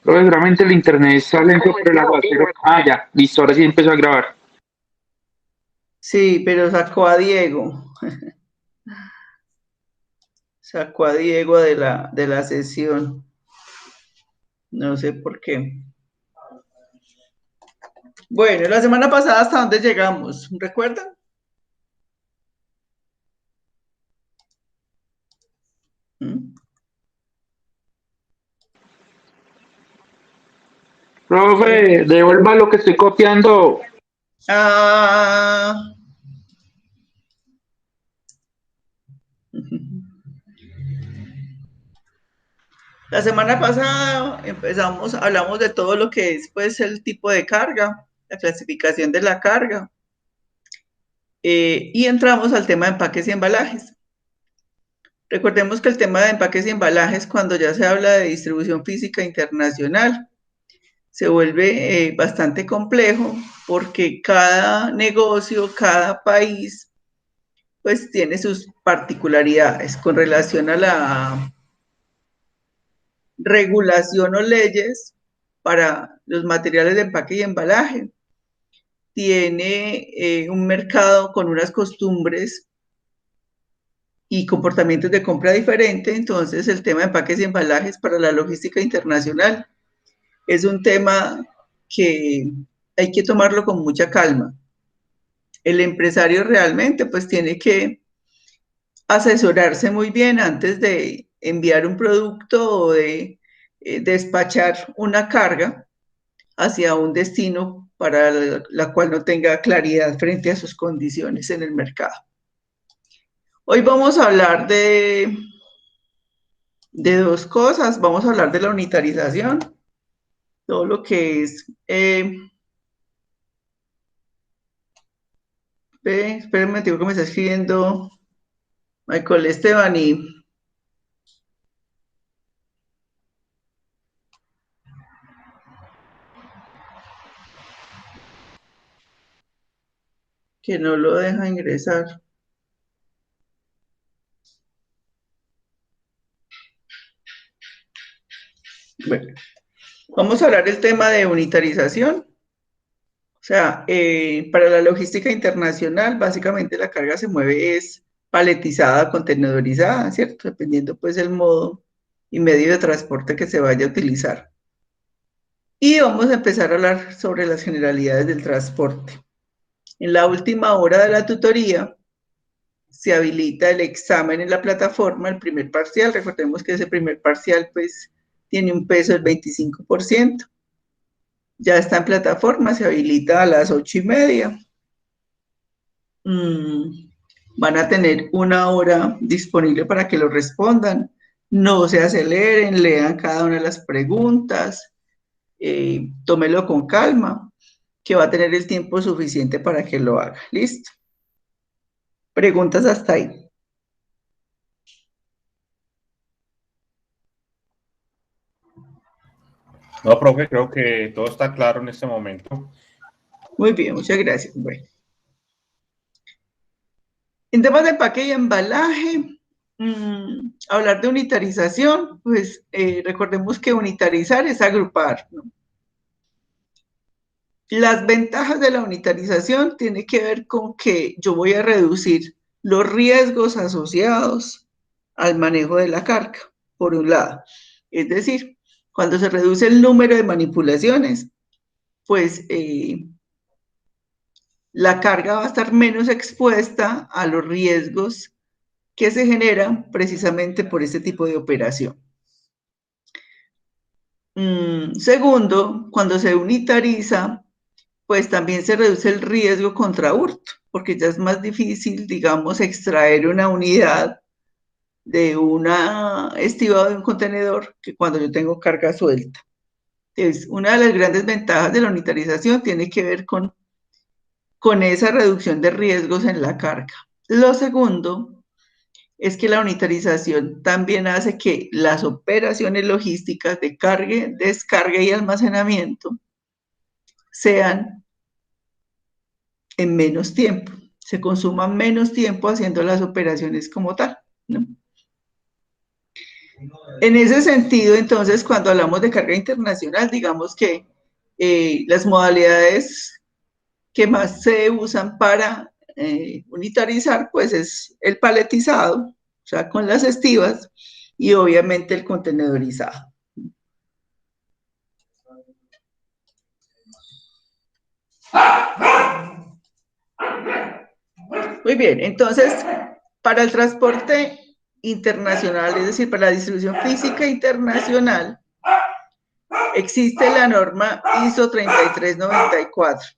Pero seguramente el internet está lento por el aguacero. Ah, ya, listo, ahora sí empezó a grabar. Sí, pero sacó a Diego. Sacó a Diego de la sesión. No sé por qué. Bueno, la semana pasada, ¿hasta dónde llegamos? ¿Recuerdan? ¿Mm? Profe, devuelva lo que estoy copiando. Ah, la semana pasada hablamos de todo lo que es pues el tipo de carga, la clasificación de la carga, y entramos al tema de empaques y embalajes. Recordemos que el tema de empaques y embalajes, cuando ya se habla de distribución física internacional, se vuelve bastante complejo porque cada negocio, cada país, pues tiene sus particularidades con relación a la regulación o leyes para los materiales de empaque y embalaje. Tiene un mercado con unas costumbres y comportamientos de compra diferente, entonces el tema de empaques y embalajes para la logística internacional es un tema que hay que tomarlo con mucha calma. El empresario realmente pues tiene que asesorarse muy bien antes de enviar un producto o de despachar una carga hacia un destino para la cual no tenga claridad frente a sus condiciones en el mercado. Hoy vamos a hablar de dos cosas. Vamos a hablar de la unitarización, todo lo que es... espérenme, digo que me está escribiendo Michael Esteban y que no lo deja ingresar. Bueno, vamos a hablar del tema de unitarización. O sea, para la logística internacional, básicamente la carga se mueve es paletizada, contenedorizada, ¿cierto? Dependiendo pues el modo y medio de transporte que se vaya a utilizar. Y vamos a empezar a hablar sobre las generalidades del transporte. En la última hora de la tutoría se habilita el examen en la plataforma, el primer parcial. Recordemos que ese primer parcial pues tiene un peso del 25%. Ya está en plataforma, se habilita a las 8:30. Mm, van a tener una hora disponible para que lo respondan. No se aceleren, lean cada una de las preguntas, tómelo con calma, que va a tener el tiempo suficiente para que lo haga. ¿Listo? Preguntas hasta ahí. No, profe, creo que todo está claro en este momento. Muy bien, muchas gracias. Bueno, en temas de empaque y embalaje, hablar de unitarización, pues recordemos que unitarizar es agrupar, ¿no? Las ventajas de la unitarización tienen que ver con que yo voy a reducir los riesgos asociados al manejo de la carga, por un lado. Es decir, cuando se reduce el número de manipulaciones, pues la carga va a estar menos expuesta a los riesgos que se generan precisamente por este tipo de operación. Segundo, cuando se unitariza, pues también se reduce el riesgo contra hurto, porque ya es más difícil, digamos, extraer una unidad de una estiva de un contenedor que cuando yo tengo carga suelta. Entonces, una de las grandes ventajas de la unitarización tiene que ver con esa reducción de riesgos en la carga. Lo segundo es que la unitarización también hace que las operaciones logísticas de carga, descarga y almacenamiento sean en menos tiempo, se consuma menos tiempo haciendo las operaciones como tal, ¿no? En ese sentido, entonces, cuando hablamos de carga internacional, digamos que las modalidades que más se usan para unitarizar, pues es el paletizado, o sea, con las estivas, y obviamente el contenedorizado. Muy bien, entonces, para el transporte internacional, es decir, para la distribución física internacional, existe la norma ISO 3394.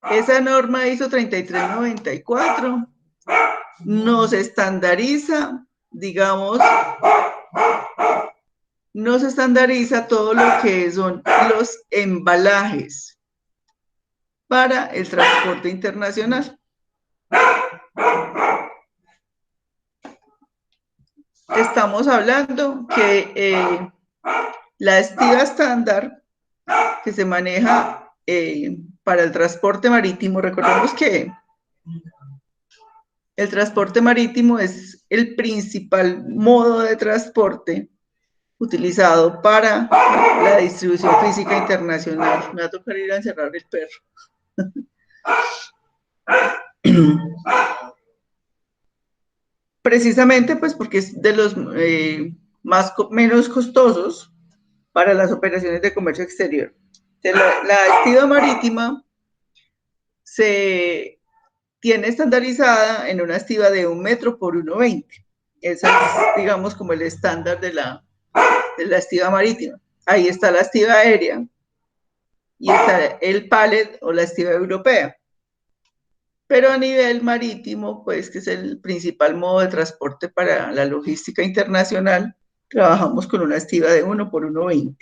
Esa norma ISO 3394 nos estandariza, digamos, nos estandariza todo lo que son los embalajes para el transporte internacional. Estamos hablando que la estiva estándar que se maneja para el transporte marítimo, recordemos que el transporte marítimo es el principal modo de transporte utilizado para la distribución física internacional. Me va a tocar ir a encerrar el perro. Precisamente pues porque es de los menos costosos para las operaciones de comercio exterior. La estiva marítima se tiene estandarizada en una estiva de 1 metro por 1,20. Esa es, digamos, como el estándar de la estiva marítima. Ahí está la estiva aérea y está el pallet o la estiva europea. Pero a nivel marítimo, pues que es el principal modo de transporte para la logística internacional, trabajamos con una estiva de 1 por 1,20.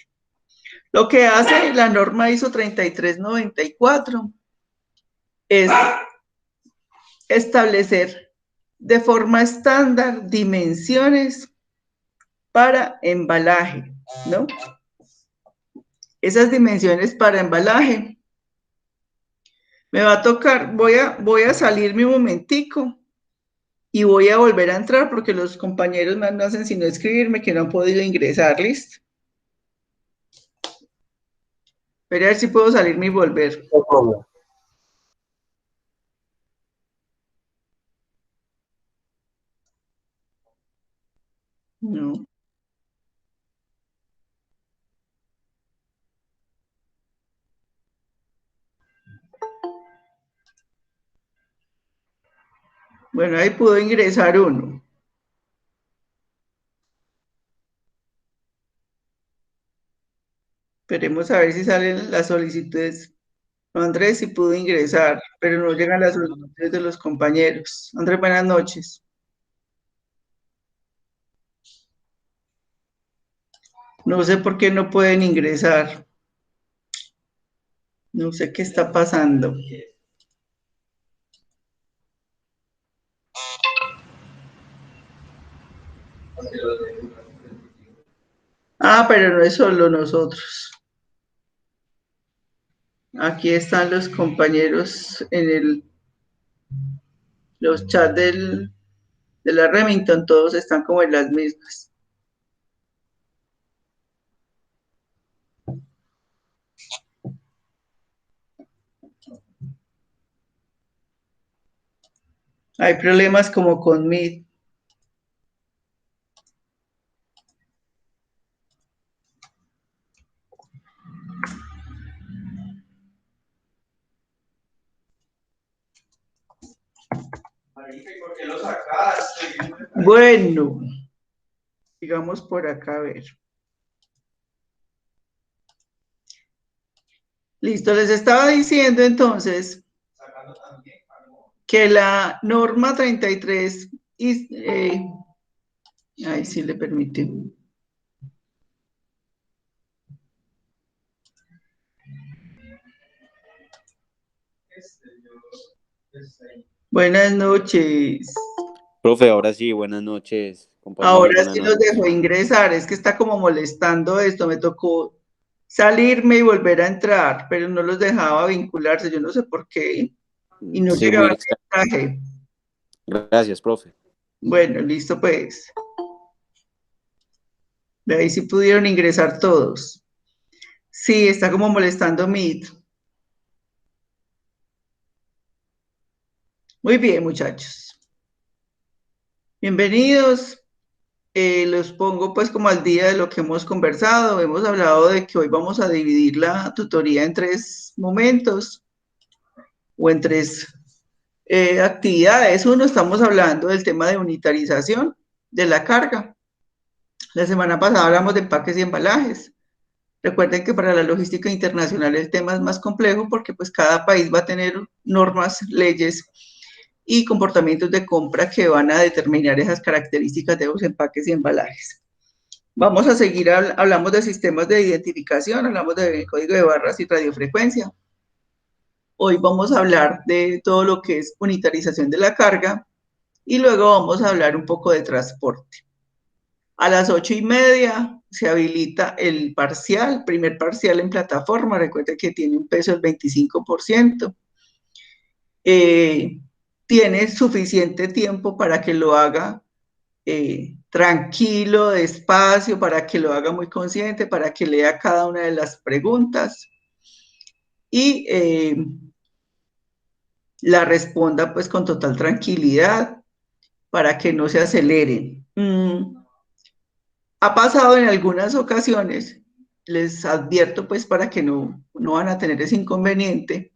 Lo que hace la norma ISO 3394 es establecer de forma estándar dimensiones para embalaje, ¿no? Esas dimensiones para embalaje. Me va a tocar, voy a salirme un momentico y voy a volver a entrar porque los compañeros más no hacen sino escribirme que no han podido ingresar, ¿listo? Pero a ver si puedo salirme y volver. No. Bueno, ahí pudo ingresar uno. Esperemos a ver si salen las solicitudes. Andrés sí pudo ingresar, pero no llegan las solicitudes de los compañeros. Andrés, buenas noches. No sé por qué no pueden ingresar. No sé qué está pasando. Ah, pero no es solo nosotros. Aquí están los compañeros en los chats de la Remington, todos están como en las mismas. Hay problemas como con Meet. ¿Por qué lo sacaste? Bueno, digamos por acá a ver. Listo, les estaba diciendo entonces que la norma 33, ahí sí le permite. Buenas noches. Profe, ahora sí, buenas noches, compañeros, Ahora buenas sí los noches. dejo ingresar, es que está como molestando esto, me tocó salirme y volver a entrar, pero no los dejaba vincularse, yo no sé por qué, y no Sí, llegaba muy el extraño. mensaje. Gracias, profe. Bueno, listo pues. De ahí sí pudieron ingresar todos. Sí, está como molestando Meet. Muy bien, muchachos. Bienvenidos. Los pongo pues como al día de lo que hemos conversado. Hemos hablado de que hoy vamos a dividir la tutoría en 3 momentos o en 3 actividades. Uno, estamos hablando del tema de unitarización de la carga. La semana pasada hablamos de empaques y embalajes. Recuerden que para la logística internacional el tema es más complejo porque pues cada país va a tener normas, leyes y comportamientos de compra que van a determinar esas características de los empaques y embalajes. Vamos a seguir, hablamos de sistemas de identificación, hablamos de código de barras y radiofrecuencia. Hoy vamos a hablar de todo lo que es unitarización de la carga y luego vamos a hablar un poco de transporte. A las 8:30 se habilita el parcial, primer parcial en plataforma. Recuerden que tiene un peso del 25%. Tiene suficiente tiempo para que lo haga tranquilo, despacio, para que lo haga muy consciente, para que lea cada una de las preguntas y la responda pues con total tranquilidad para que no se aceleren. Ha pasado en algunas ocasiones, les advierto pues para que no van a tener ese inconveniente,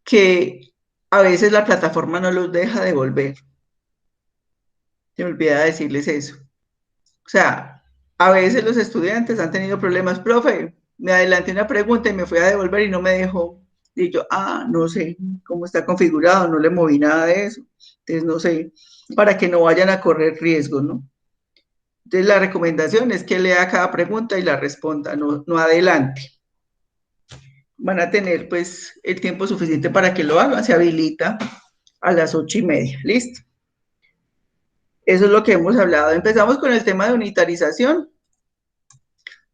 que a veces la plataforma no los deja devolver. Se me olvida decirles eso. O sea, a veces los estudiantes han tenido problemas, profe, me adelanté una pregunta y me fui a devolver y no me dejó. Y yo, no sé cómo está configurado, no le moví nada de eso. Entonces, no sé, para que no vayan a correr riesgos, ¿no? Entonces, la recomendación es que lea cada pregunta y la responda, no adelante. Van a tener, pues, el tiempo suficiente para que lo hagan. Se habilita a las 8:30. ¿Listo? Eso es lo que hemos hablado. Empezamos con el tema de unitarización.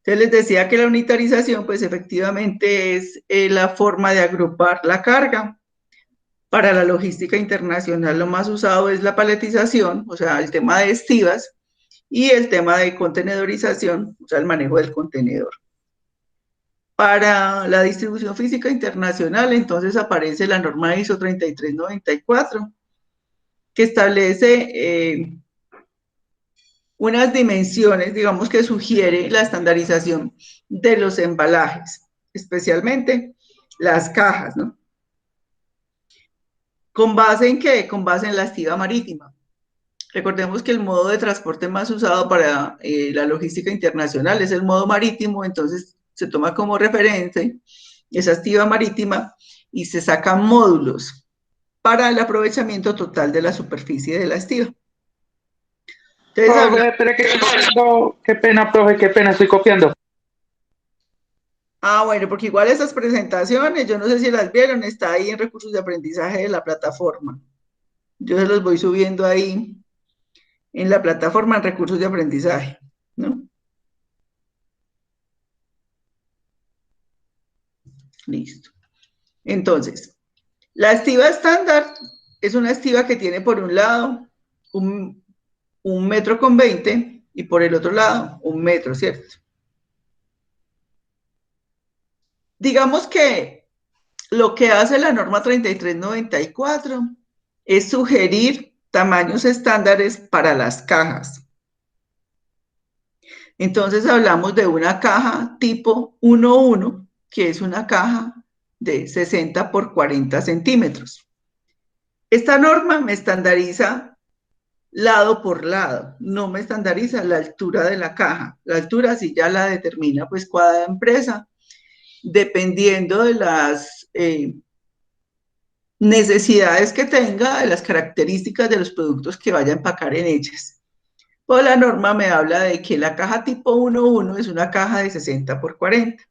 Entonces les decía que la unitarización, pues efectivamente es la forma de agrupar la carga. Para la logística internacional lo más usado es la paletización, o sea, el tema de estivas, y el tema de contenedorización, o sea, el manejo del contenedor. Para la distribución física internacional, entonces aparece la norma ISO 3394, que establece unas dimensiones, digamos, que sugiere la estandarización de los embalajes, especialmente las cajas, ¿no? ¿Con base en qué? Con base en la estiva marítima. Recordemos que el modo de transporte más usado para la logística internacional es el modo marítimo, entonces se toma como referente esa estiva marítima y se sacan módulos para el aprovechamiento total de la superficie de la estiva. Entonces, Profe, espera que estoy copiando. Qué pena, profe, qué pena, estoy copiando. bueno, porque igual esas presentaciones, yo no sé si las vieron, está ahí en recursos de aprendizaje de la plataforma. Yo se los voy subiendo ahí en la plataforma en recursos de aprendizaje, ¿no? Listo. Entonces, la estiva estándar es una estiva que tiene por un lado un 1,20 m y por el otro lado 1 metro, ¿cierto? Digamos que lo que hace la norma 3394 es sugerir tamaños estándares para las cajas. Entonces hablamos de una caja tipo 1:1, que es una caja de 60 por 40 centímetros. Esta norma me estandariza lado por lado, no me estandariza la altura de la caja. La altura sí ya la determina pues cada empresa, dependiendo de las necesidades que tenga, de las características de los productos que vaya a empacar en ellas. Pues la norma me habla de que la caja tipo 1:1 es una caja de 60 por 40.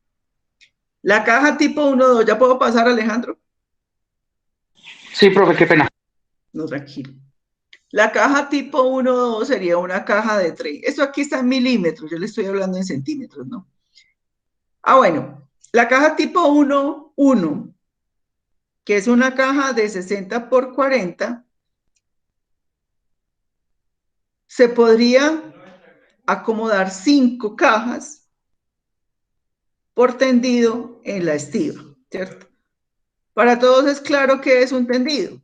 La caja tipo 1:2, ¿ya puedo pasar, Alejandro? Sí, profe, qué pena. No, tranquilo. La caja tipo 1:2 sería una caja de 3. Esto aquí está en milímetros, yo le estoy hablando en centímetros, ¿no? Bueno, la caja tipo 1:1, que es una caja de 60 por 40, se podría acomodar 5 cajas por tendido en la estiba, ¿cierto? Para todos es claro que es un tendido.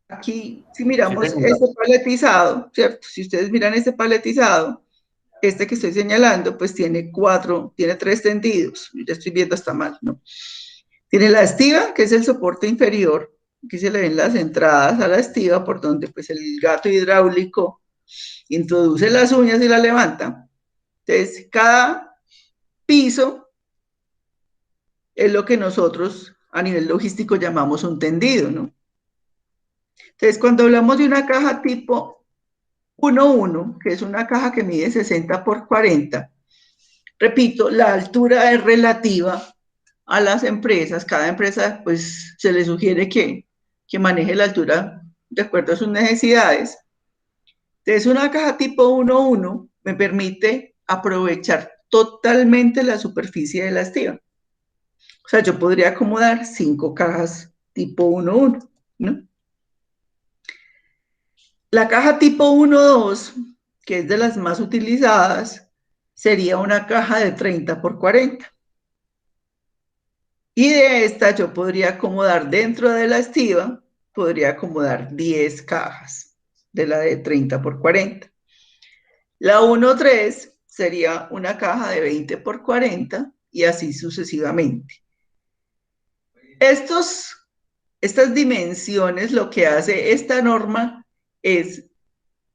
Aquí, si miramos este paletizado, ¿cierto? Si ustedes miran este paletizado, este que estoy señalando, pues tiene 3 tendidos. Yo ya estoy viendo hasta mal, ¿no? Tiene la estiba, que es el soporte inferior. Aquí se le ven las entradas a la estiba por donde pues el gato hidráulico introduce las uñas y la levanta. Entonces, cada piso es lo que nosotros a nivel logístico llamamos un tendido, ¿no? Entonces, cuando hablamos de una caja tipo 1-1, que es una caja que mide 60 por 40, repito, la altura es relativa a las empresas. Cada empresa, pues, se le sugiere que maneje la altura de acuerdo a sus necesidades. Entonces, una caja tipo 1-1 me permite aprovechar totalmente la superficie de la estiba. O sea, yo podría acomodar 5 cajas tipo 1-1, ¿no? La caja tipo 1-2, que es de las más utilizadas, sería una caja de 30 por 40. Y de esta yo podría acomodar dentro de la estiba, podría acomodar 10 cajas de la de 30 por 40. La 1-3 sería una caja de 20 por 40 y así sucesivamente. Estas dimensiones, lo que hace esta norma es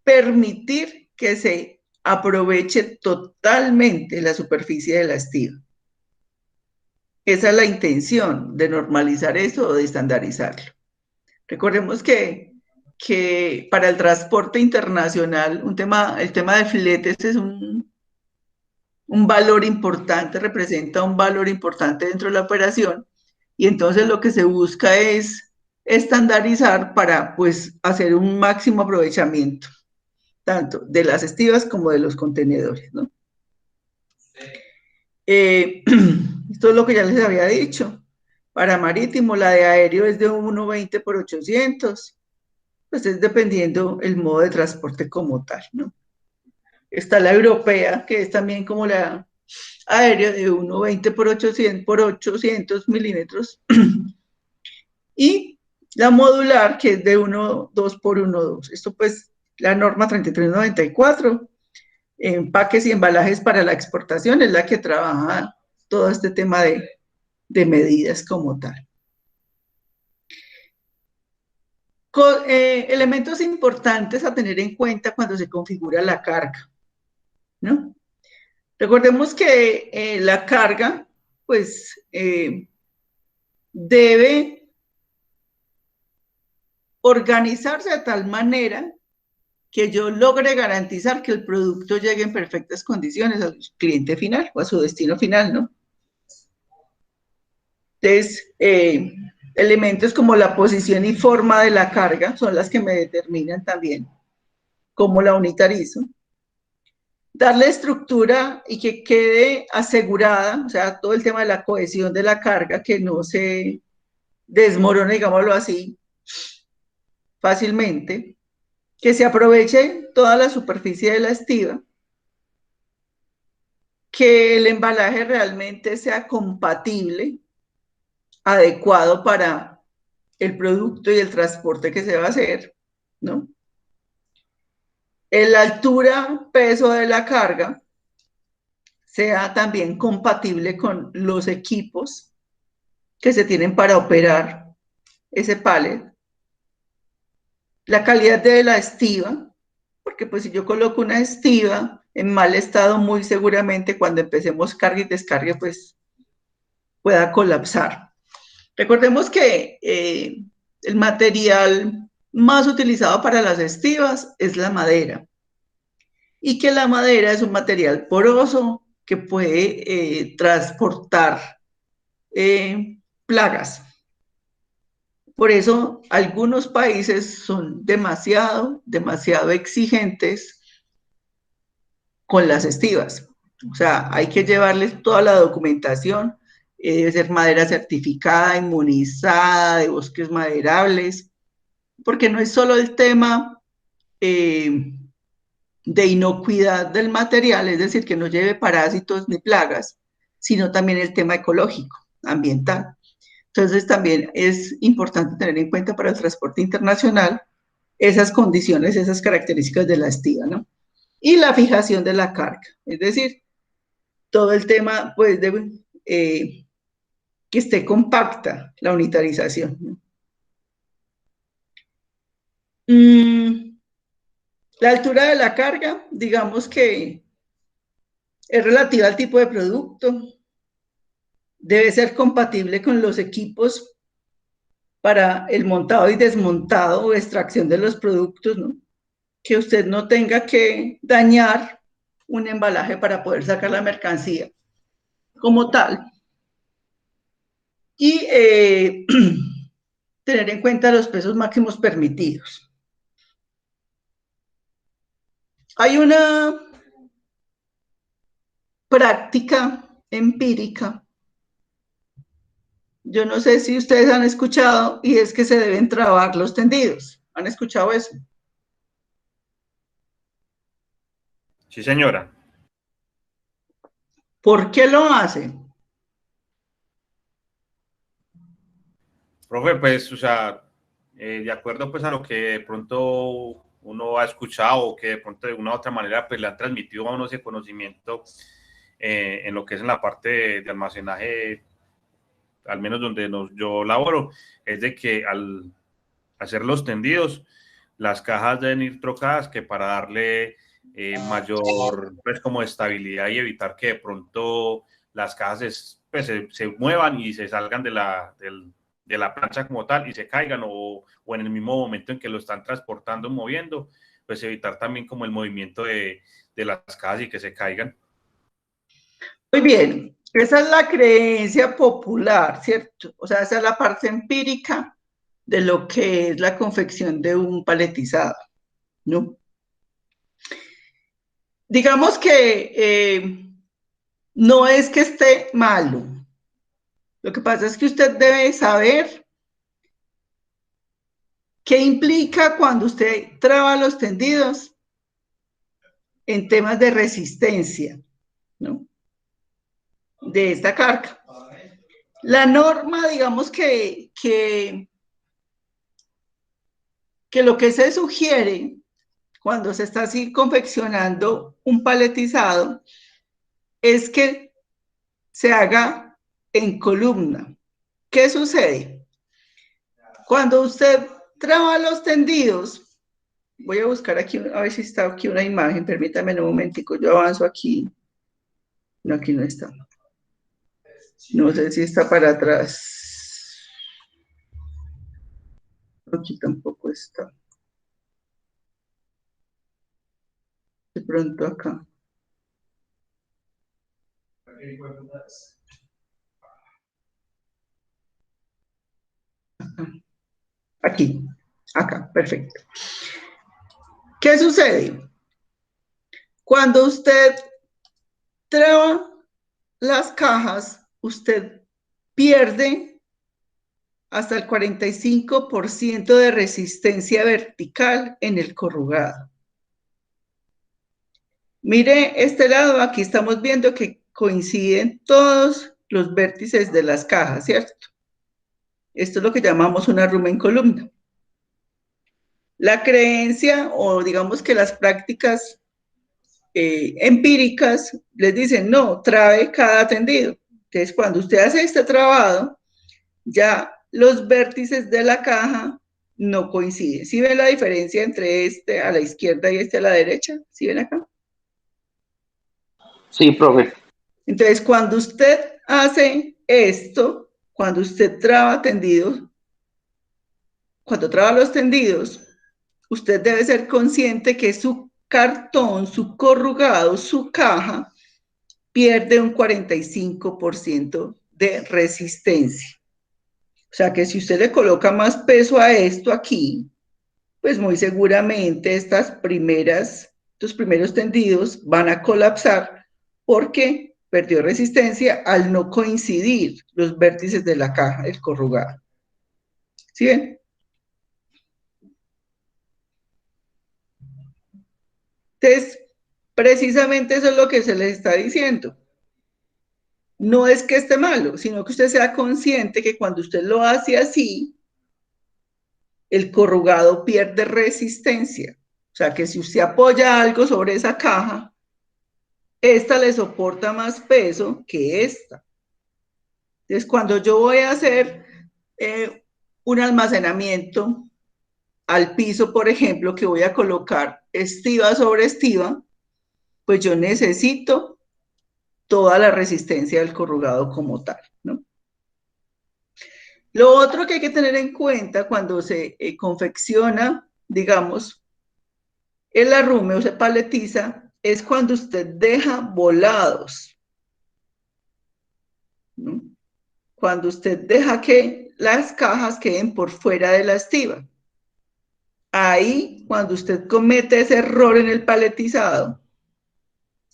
permitir que se aproveche totalmente la superficie de la estiba. Esa es la intención de normalizar eso o de estandarizarlo. Recordemos que para el transporte internacional, el tema de fletes es un valor importante, representa un valor importante dentro de la operación, y entonces lo que se busca es estandarizar para, pues, hacer un máximo aprovechamiento, tanto de las estivas como de los contenedores, ¿no? Esto es lo que ya les había dicho. Para marítimo, la de aéreo es de 1.20 por 800, pues es dependiendo el modo de transporte como tal, ¿no? Está la europea, que es también como la aérea de 1.20 por 800 milímetros, y la modular, que es de 1.2 por 1.2. Esto pues, la norma 3394, empaques y embalajes para la exportación, es la que trabaja todo este tema de medidas como tal. Elementos importantes a tener en cuenta cuando se configura la carga, ¿no? Recordemos que la carga, pues, debe organizarse de tal manera que yo logre garantizar que el producto llegue en perfectas condiciones al cliente final o a su destino final, ¿no? Entonces, elementos como la posición y forma de la carga son las que me determinan también cómo la unitarizo. Darle estructura y que quede asegurada, o sea, todo el tema de la cohesión de la carga, que no se desmorone, digámoslo así, fácilmente, que se aproveche toda la superficie de la estiba, que el embalaje realmente sea compatible, adecuado para el producto y el transporte que se va a hacer, ¿no? La altura, peso de la carga sea también compatible con los equipos que se tienen para operar ese pallet. La calidad de la estiba, porque pues si yo coloco una estiba en mal estado, muy seguramente cuando empecemos carga y descarga, pues pueda colapsar. Recordemos que el material más utilizado para las estivas es la madera, y que la madera es un material poroso que puede transportar plagas. Por eso algunos países son demasiado exigentes con las estivas. O sea, hay que llevarles toda la documentación, debe ser madera certificada, inmunizada, de bosques maderables, porque no es solo el tema de inocuidad del material, es decir, que no lleve parásitos ni plagas, sino también el tema ecológico, ambiental. Entonces también es importante tener en cuenta para el transporte internacional esas condiciones, esas características de la estiba, ¿no? Y la fijación de la carga, es decir, todo el tema, pues, de que esté compacta la unitarización, ¿no? La altura de la carga, digamos que es relativa al tipo de producto, debe ser compatible con los equipos para el montado y desmontado o extracción de los productos, ¿no? Que usted no tenga que dañar un embalaje para poder sacar la mercancía como tal. Y tener en cuenta los pesos máximos permitidos. Hay una práctica empírica, yo no sé si ustedes han escuchado, y es que se deben trabar los tendidos. ¿Han escuchado eso? Sí, señora. ¿Por qué lo hacen? Profe, pues, o sea, de acuerdo pues a lo que de pronto uno ha escuchado o que de pronto de una u otra manera pues le han transmitido a uno ese conocimiento en lo que es en la parte de almacenaje, al menos donde yo laboro, es de que al hacer los tendidos, las cajas deben ir trocadas que para darle mayor pues como estabilidad y evitar que de pronto las cajas se muevan y se salgan de la plancha como tal y se caigan o en el mismo momento en que lo están transportando, moviendo, pues evitar también como el movimiento de las cajas y que se caigan. Muy bien, esa es la creencia popular, ¿cierto? O sea, esa es la parte empírica de lo que es la confección de un paletizado, ¿no? Digamos que no es que esté malo. Lo que pasa es que usted debe saber qué implica cuando usted traba los tendidos en temas de resistencia, ¿no? De esta carga. La norma, digamos que lo que se sugiere cuando se está así confeccionando un paletizado es que se haga en columna. ¿Qué sucede? Cuando usted traba los tendidos, voy a buscar aquí, a ver si está aquí una imagen, permítame un momentico, yo avanzo aquí. No, aquí no está. No sé si está para atrás. Aquí tampoco está. De pronto acá. Aquí, acá, perfecto. ¿Qué sucede? Cuando usted traba las cajas, usted pierde hasta el 45% de resistencia vertical en el corrugado. Mire este lado, aquí estamos viendo que coinciden todos los vértices de las cajas, ¿cierto? Esto es lo que llamamos una ruma en columna. La creencia, o digamos que las prácticas empíricas, les dicen, no, trabe cada tendido. Entonces, cuando usted hace este trabado, ya los vértices de la caja no coinciden. ¿Sí ven la diferencia entre este a la izquierda y este a la derecha? ¿Sí ven acá? Sí, profe. Entonces, cuando usted hace esto, cuando usted traba tendidos, cuando traba los tendidos, usted debe ser consciente que su cartón, su corrugado, su caja, pierde un 45% de resistencia. O sea que si usted le coloca más peso a esto aquí, pues muy seguramente estos primeros tendidos van a colapsar porque perdió resistencia al no coincidir los vértices de la caja, el corrugado. ¿Sí ven? Entonces, precisamente eso es lo que se les está diciendo. No es que esté malo, sino que usted sea consciente que cuando usted lo hace así, el corrugado pierde resistencia. O sea, que si usted apoya algo sobre esa caja, esta le soporta más peso que esta. Entonces, cuando yo voy a hacer un almacenamiento al piso, por ejemplo, que voy a colocar estiba sobre estiba, pues yo necesito toda la resistencia del corrugado como tal, ¿no? Lo otro que hay que tener en cuenta cuando se confecciona, digamos, el arrume o se paletiza, es cuando usted deja volados, ¿no? Cuando usted deja que las cajas queden por fuera de la estiba. Ahí, cuando usted comete ese error en el paletizado,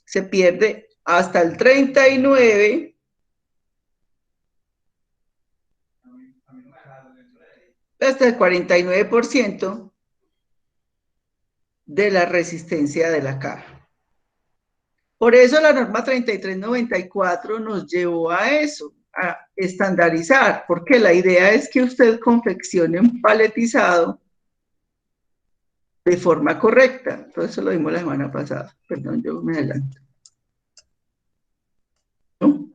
se pierde hasta el 39, hasta el 49% de la resistencia de la caja. Por eso la norma 3394 nos llevó a eso, a estandarizar, porque la idea es que usted confeccione un paletizado de forma correcta. Todo eso lo vimos la semana pasada. Perdón, yo me adelanto. ¿No?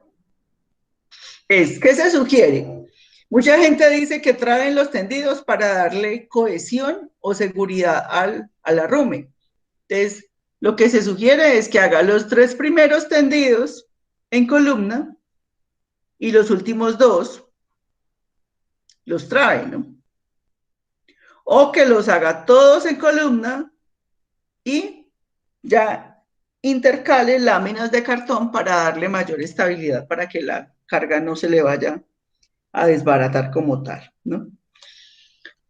¿Qué se sugiere? Mucha gente dice que traen los tendidos para darle cohesión o seguridad al arrume. Entonces, lo que se sugiere es que haga los 3 primeros tendidos en columna y los últimos 2 los trae, ¿no? O que los haga todos en columna y ya intercale láminas de cartón para darle mayor estabilidad, para que la carga no se le vaya a desbaratar como tal, ¿no?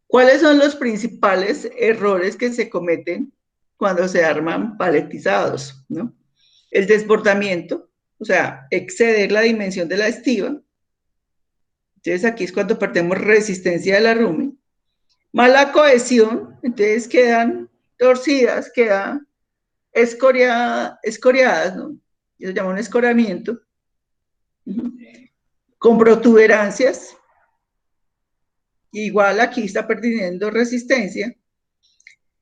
¿Cuáles son los principales errores que se cometen cuando se arman paletizados, ¿no? El desbordamiento, o sea, exceder la dimensión de la estiba. Entonces aquí es cuando perdemos resistencia del arrume. Mala cohesión, entonces quedan torcidas, quedan escoriadas, ¿no? Eso se llama un escoramiento. Con protuberancias. Igual aquí está perdiendo resistencia.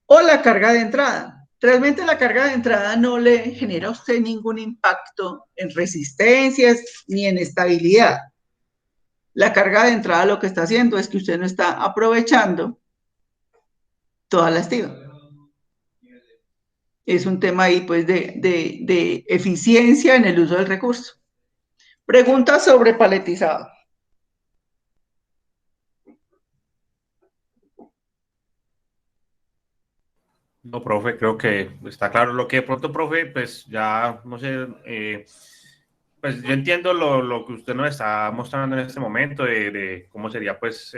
O la carga de entrada. Realmente la carga de entrada no le genera a usted ningún impacto en resistencias ni en estabilidad. La carga de entrada lo que está haciendo es que usted no está aprovechando toda la estiba. Es un tema ahí pues de eficiencia en el uso del recurso. Pregunta sobre paletizado. No, profe, creo que está claro. Lo que de pronto, profe, pues ya, no sé, pues yo entiendo lo que usted nos está mostrando en este momento de cómo sería, pues,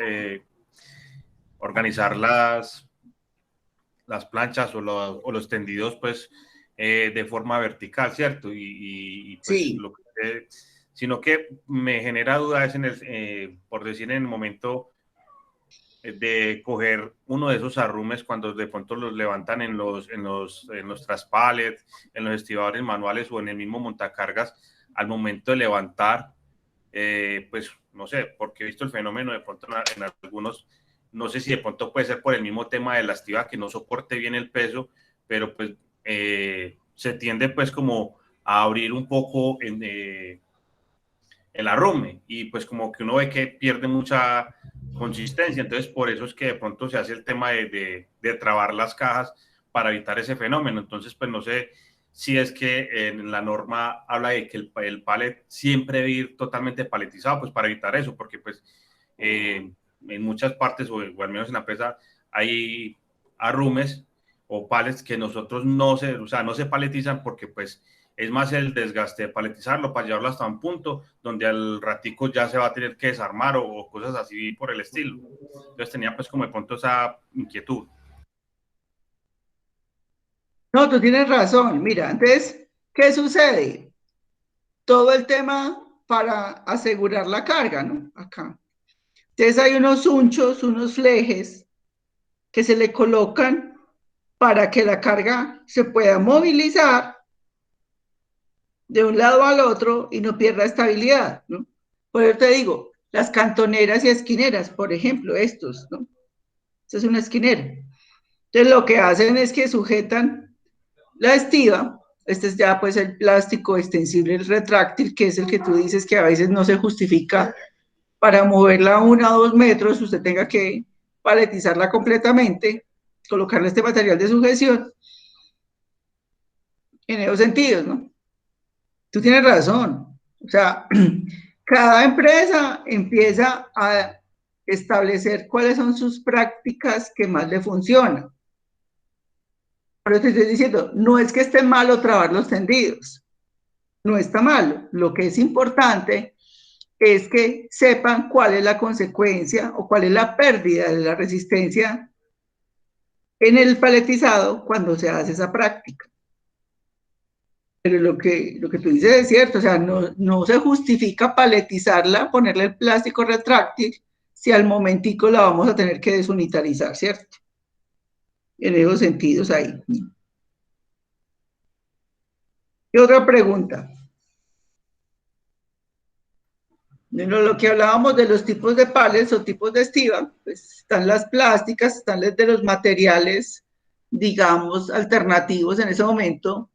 organizar las planchas o los tendidos, pues, de forma vertical, ¿cierto? Pues, Sí. sino que me genera duda es por decir, en el momento de coger uno de esos arrumes cuando de pronto los levantan en los traspalets, en los estibadores manuales o en el mismo montacargas, al momento de levantar, pues no sé, porque he visto el fenómeno de pronto en algunos, no sé si de pronto puede ser por el mismo tema de la estiba que no soporte bien el peso, pero pues se tiende pues como a abrir un poco el arrume y pues como que uno ve que pierde mucha consistencia, entonces por eso es que de pronto se hace el tema de trabar las cajas para evitar ese fenómeno. Entonces pues no sé si es que en la norma habla de que el palet siempre debe ir totalmente paletizado, pues para evitar eso, porque pues en muchas partes o al menos en la empresa hay arrumes o palets que nosotros no se paletizan porque pues es más el desgaste de paletizarlo para llevarlo hasta un punto donde al ratico ya se va a tener que desarmar o cosas así por el estilo. Entonces tenía pues como de pronto esa inquietud. No, tú tienes razón. Mira, entonces, ¿qué sucede? Todo el tema para asegurar la carga, ¿no? Acá. Entonces hay unos unchos, unos flejes que se le colocan para que la carga se pueda movilizar de un lado al otro y no pierda estabilidad, ¿no? Por eso te digo, las cantoneras y esquineras, por ejemplo, estos, ¿no? Esta es una esquinera. Entonces lo que hacen es que sujetan la estiba, este es ya pues el plástico extensible, el retráctil, que es el que tú dices que a veces no se justifica para moverla 1 o 2 metros, usted tenga que paletizarla completamente, colocarle este material de sujeción, en esos sentidos, ¿no? Tú tienes razón, o sea, cada empresa empieza a establecer cuáles son sus prácticas que más le funcionan. Pero te estoy diciendo, no es que esté malo trabar los tendidos, no está malo. Lo que es importante es que sepan cuál es la consecuencia o cuál es la pérdida de la resistencia en el paletizado cuando se hace esa práctica. Pero lo que tú dices es cierto, o sea, no se justifica paletizarla, ponerle el plástico retráctil, si al momentico la vamos a tener que desunitarizar, ¿cierto? En esos sentidos ahí. Y otra pregunta. Lo que hablábamos de los tipos de pallets o tipos de estiba, pues están las plásticas, están las de los materiales, digamos, alternativos en ese momento.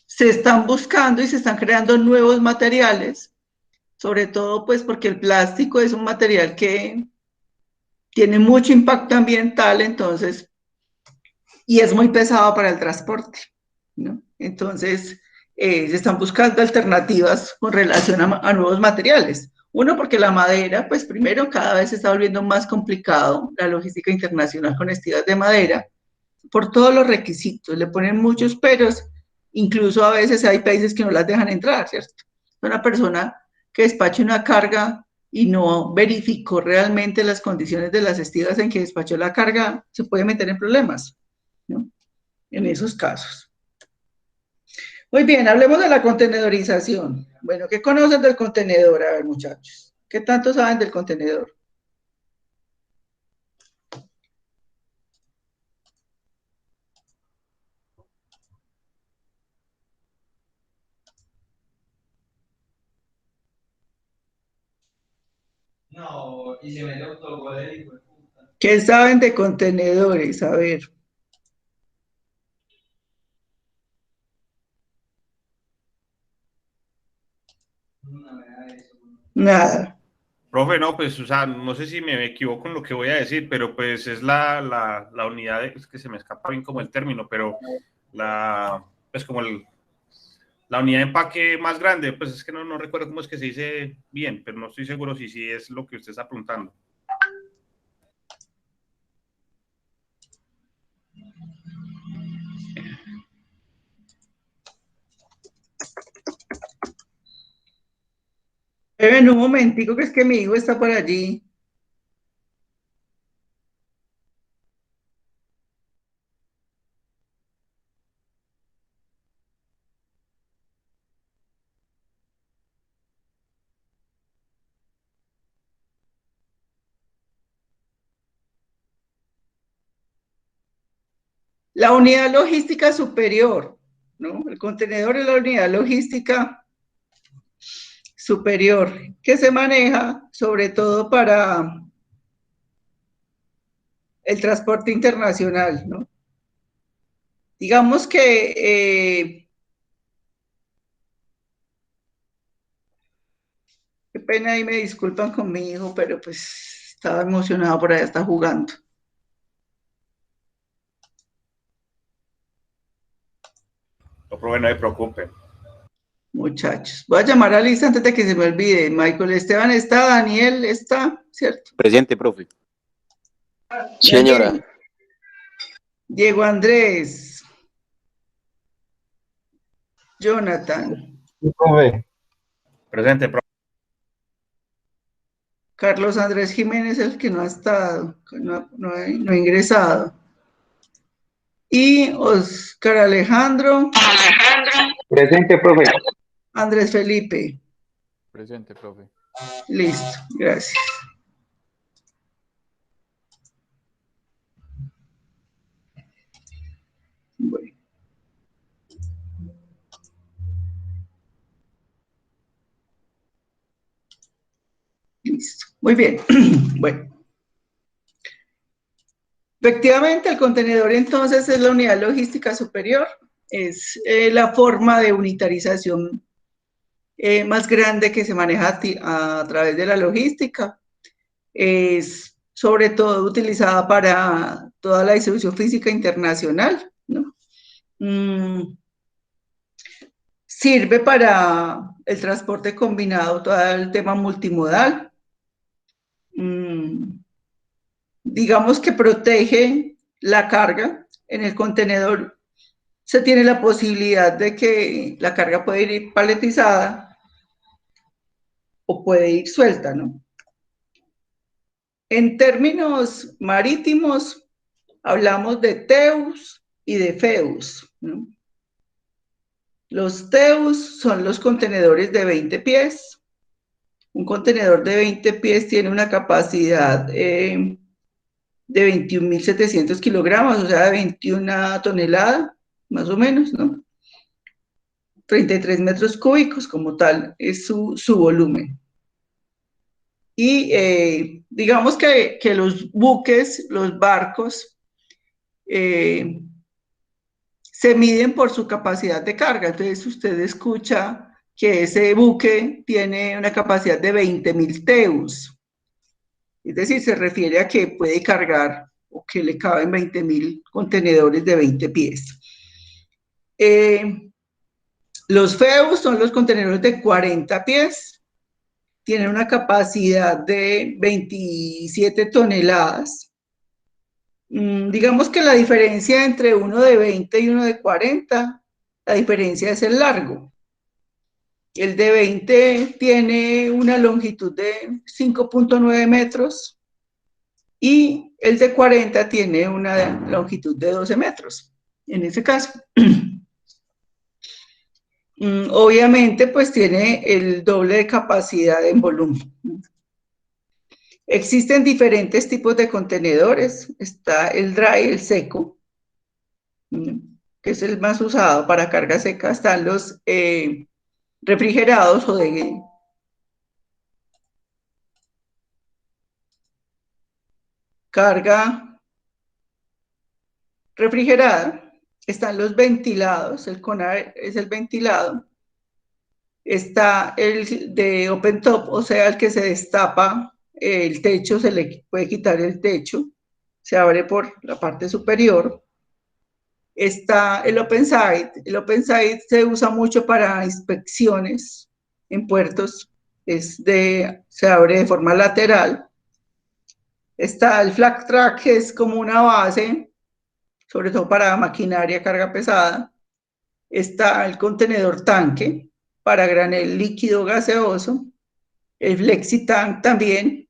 Se están buscando y se están creando nuevos materiales, sobre todo pues porque el plástico es un material que tiene mucho impacto ambiental, entonces, y es muy pesado para el transporte, ¿no? Entonces, se están buscando alternativas con relación a nuevos materiales. Uno, porque la madera, pues primero, cada vez se está volviendo más complicado la logística internacional con estidas de madera, por todos los requisitos, le ponen muchos peros, incluso a veces hay países que no las dejan entrar, ¿cierto? Una persona que despache una carga y no verificó realmente las condiciones de las estidas en que despachó la carga, se puede meter en problemas, ¿no? En esos casos. Muy bien, hablemos de la contenedorización. Bueno, ¿qué conocen del contenedor? A ver, muchachos, ¿qué tanto saben del contenedor? No, y se mete autogol el hijo de puta. ¿Qué saben de contenedores? A ver. No me da eso. Nada. Profe, no, pues, o sea, no sé si me equivoco en lo que voy a decir, pero pues es la unidad, es que se me escapa bien como el término, pero pues como la unidad de empaque más grande, pues es que no recuerdo cómo es que se dice bien, pero no estoy seguro si sí es lo que usted está preguntando. En un momentico, que es que mi hijo está por allí. La unidad logística superior, ¿no? El contenedor es la unidad logística superior, que se maneja sobre todo para el transporte internacional, ¿no? Digamos que, qué pena y me disculpan con mi hijo, pero pues estaba emocionado por allá, está jugando. No, profe, no se preocupe. Muchachos, voy a llamar a Lisa antes de que se me olvide. Michael Esteban está, Daniel está, ¿cierto? Presente, profe. Sí, señora. Diego Andrés, Jonathan, Sí, profe. Presente, profe. Carlos Andrés Jiménez, el que no ha estado, no ha ingresado. Y Oscar Alejandro, Presente, profe. Andrés Felipe. Presente, profe. Listo, gracias. Listo. Muy bien. Bueno. Efectivamente, el contenedor entonces es la unidad logística superior, es la forma de unitarización más grande que se maneja a través de la logística. Es sobre todo utilizada para toda la distribución física internacional, ¿no? Sirve para el transporte combinado, todo el tema multimodal. Digamos que protege la carga. En el contenedor se tiene la posibilidad de que la carga puede ir paletizada o puede ir suelta, ¿no? En términos marítimos, hablamos de TEUs y de FEUs, ¿no? Los TEUs son los contenedores de 20 pies. Un contenedor de 20 pies tiene una capacidad de 21.700 kilogramos, o sea, de 21 toneladas, más o menos, ¿no? 33 metros cúbicos como tal es su volumen. Y digamos que los buques, los barcos, se miden por su capacidad de carga. Entonces usted escucha que ese buque tiene una capacidad de 20.000 TEUs. Es decir, se refiere a que puede cargar o que le caben 20.000 contenedores de 20 pies. Los FEUs son los contenedores de 40 pies. Tienen una capacidad de 27 toneladas. Digamos que la diferencia entre uno de 20 y uno de 40, la diferencia es el largo. El de 20 tiene una longitud de 5.9 metros y el de 40 tiene una longitud de 12 metros, en ese caso. Obviamente, pues tiene el doble de capacidad en volumen. Existen diferentes tipos de contenedores. Está el dry, el seco, que es el más usado para carga seca. Están los refrigerados o de carga refrigerada. Están los ventilados, el CONAR es el ventilado. Está el de open top, o sea, el que se destapa el techo, se le puede quitar el techo, se abre por la parte superior. Está el open side. El open side se usa mucho para inspecciones en puertos, se abre de forma lateral. Está el flat track, que es como una base, sobre todo para maquinaria, carga pesada. Está el contenedor tanque para granel líquido gaseoso. El flexi tank también.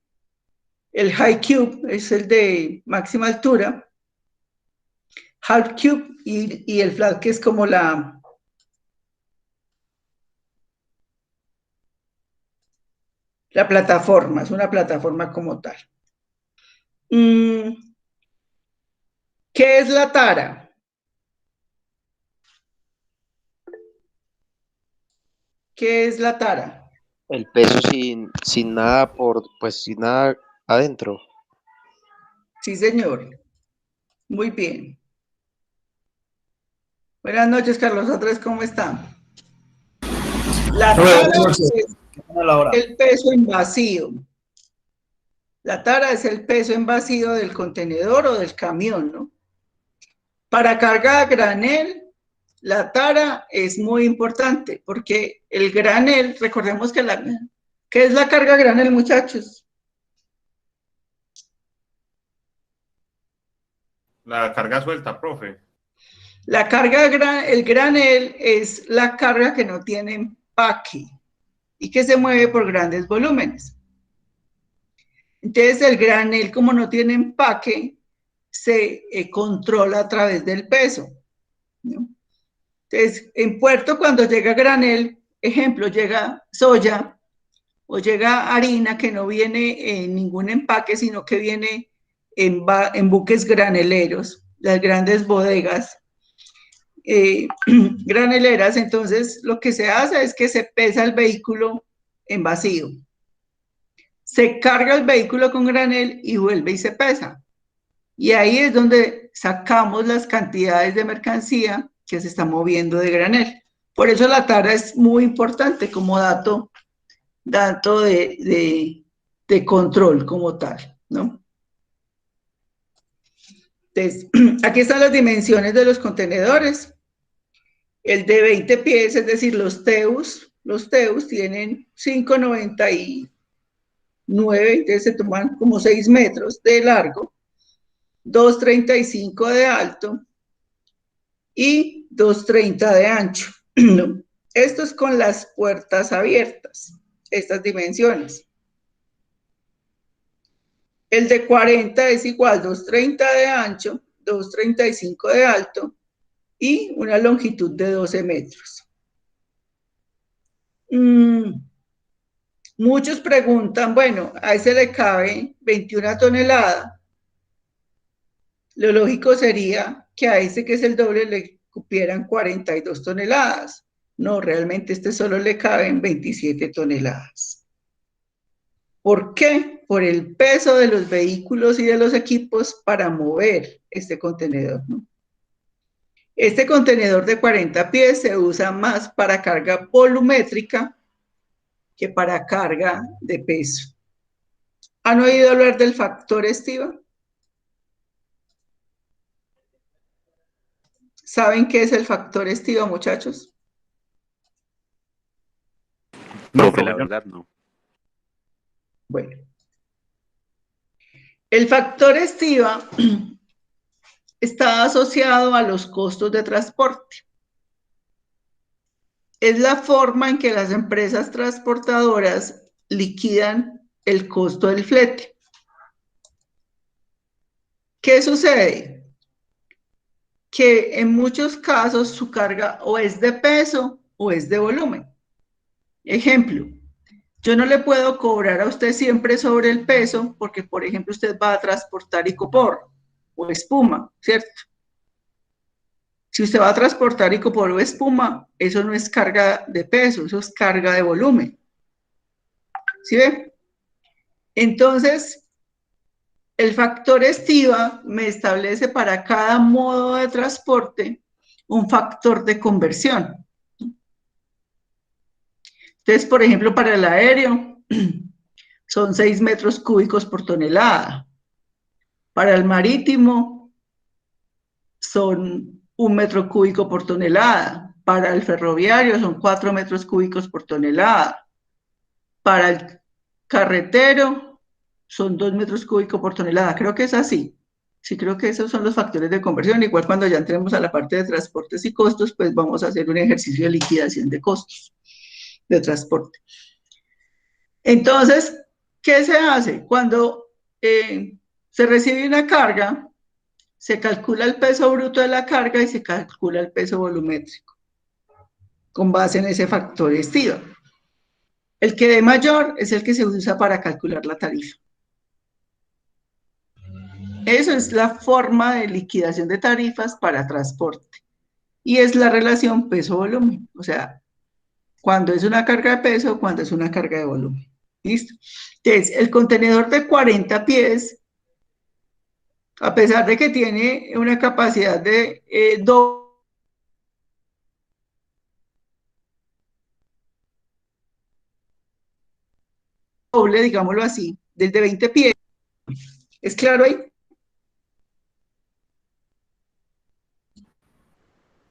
El high cube es el de máxima altura. Half cube y el flat, que es como la plataforma, es una plataforma como tal. ¿Qué es la tara? ¿Qué es la tara? El peso sin nada sin nada adentro. Sí, señor. Muy bien. Buenas noches, Carlos Andrés, ¿cómo están? La tara es el peso en vacío. La tara es el peso en vacío del contenedor o del camión, ¿no? Para carga a granel, la tara es muy importante porque el granel, recordemos que ¿qué es la carga a granel, muchachos? La carga suelta, profe. La carga, el granel es la carga que no tiene empaque y que se mueve por grandes volúmenes. Entonces el granel, como no tiene empaque, se controla a través del peso, ¿no? Entonces, en puerto, cuando llega granel, ejemplo, llega soya o llega harina que no viene en ningún empaque, sino que viene en buques graneleros, las grandes bodegas graneleras. Entonces lo que se hace es que se pesa el vehículo en vacío. se carga el vehículo con granel y vuelve y se pesa. Y ahí es donde sacamos las cantidades de mercancía que se está moviendo de granel. Por eso la tara es muy importante como dato de control como tal, ¿no? Entonces, aquí están las dimensiones de los contenedores. El de 20 pies, es decir, los teus tienen 5,99, entonces se toman como 6 metros de largo, 2,35 de alto y 2,30 de ancho. ¿No? Esto es con las puertas abiertas, estas dimensiones. El de 40 es igual, 2,30 de ancho, 2,35 de alto y una longitud de 12 metros. Muchos preguntan, bueno, a ese le cabe 21 toneladas. Lo lógico sería que a ese que es el doble le cupieran 42 toneladas. No, realmente este solo le caben 27 toneladas. ¿Por qué? Por el peso de los vehículos y de los equipos para mover este contenedor, ¿no? Este contenedor de 40 pies se usa más para carga volumétrica que para carga de peso. ¿Han oído hablar del factor estiva? ¿Saben qué es el factor estiva, muchachos? No, Profe, la profe, verdad no. Bueno, el factor estiva está asociado a los costos de transporte. Es la forma en que las empresas transportadoras liquidan el costo del flete. ¿Qué sucede? Que en muchos casos su carga o es de peso o es de volumen. Ejemplo, yo no le puedo cobrar a usted siempre sobre el peso porque, por ejemplo, usted va a transportar icopor o espuma, ¿cierto? Si usted va a transportar icopor o espuma, eso no es carga de peso, eso es carga de volumen. ¿Sí ve? Entonces, el factor estiva me establece para cada modo de transporte un factor de conversión. Entonces, por ejemplo, para el aéreo son 6 metros cúbicos por tonelada. Para el marítimo son 1 metro cúbico por tonelada. Para el ferroviario son 4 metros cúbicos por tonelada. Para el carretero son 2 metros cúbicos por tonelada. Creo que es así. Sí, creo que esos son los factores de conversión. Igual cuando ya entremos a la parte de transportes y costos, pues vamos a hacer un ejercicio de liquidación de costos de transporte. Entonces, ¿qué se hace? Cuando se recibe una carga, se calcula el peso bruto de la carga y se calcula el peso volumétrico con base en ese factor estiva. El que dé mayor es el que se usa para calcular la tarifa. Eso es la forma de liquidación de tarifas para transporte. Y es la relación peso-volumen. O sea, cuando es una carga de peso, cuando es una carga de volumen. ¿Listo? Entonces, el contenedor de 40 pies, a pesar de que tiene una capacidad de doble, digámoslo así, desde 20 pies. ¿Es claro ahí?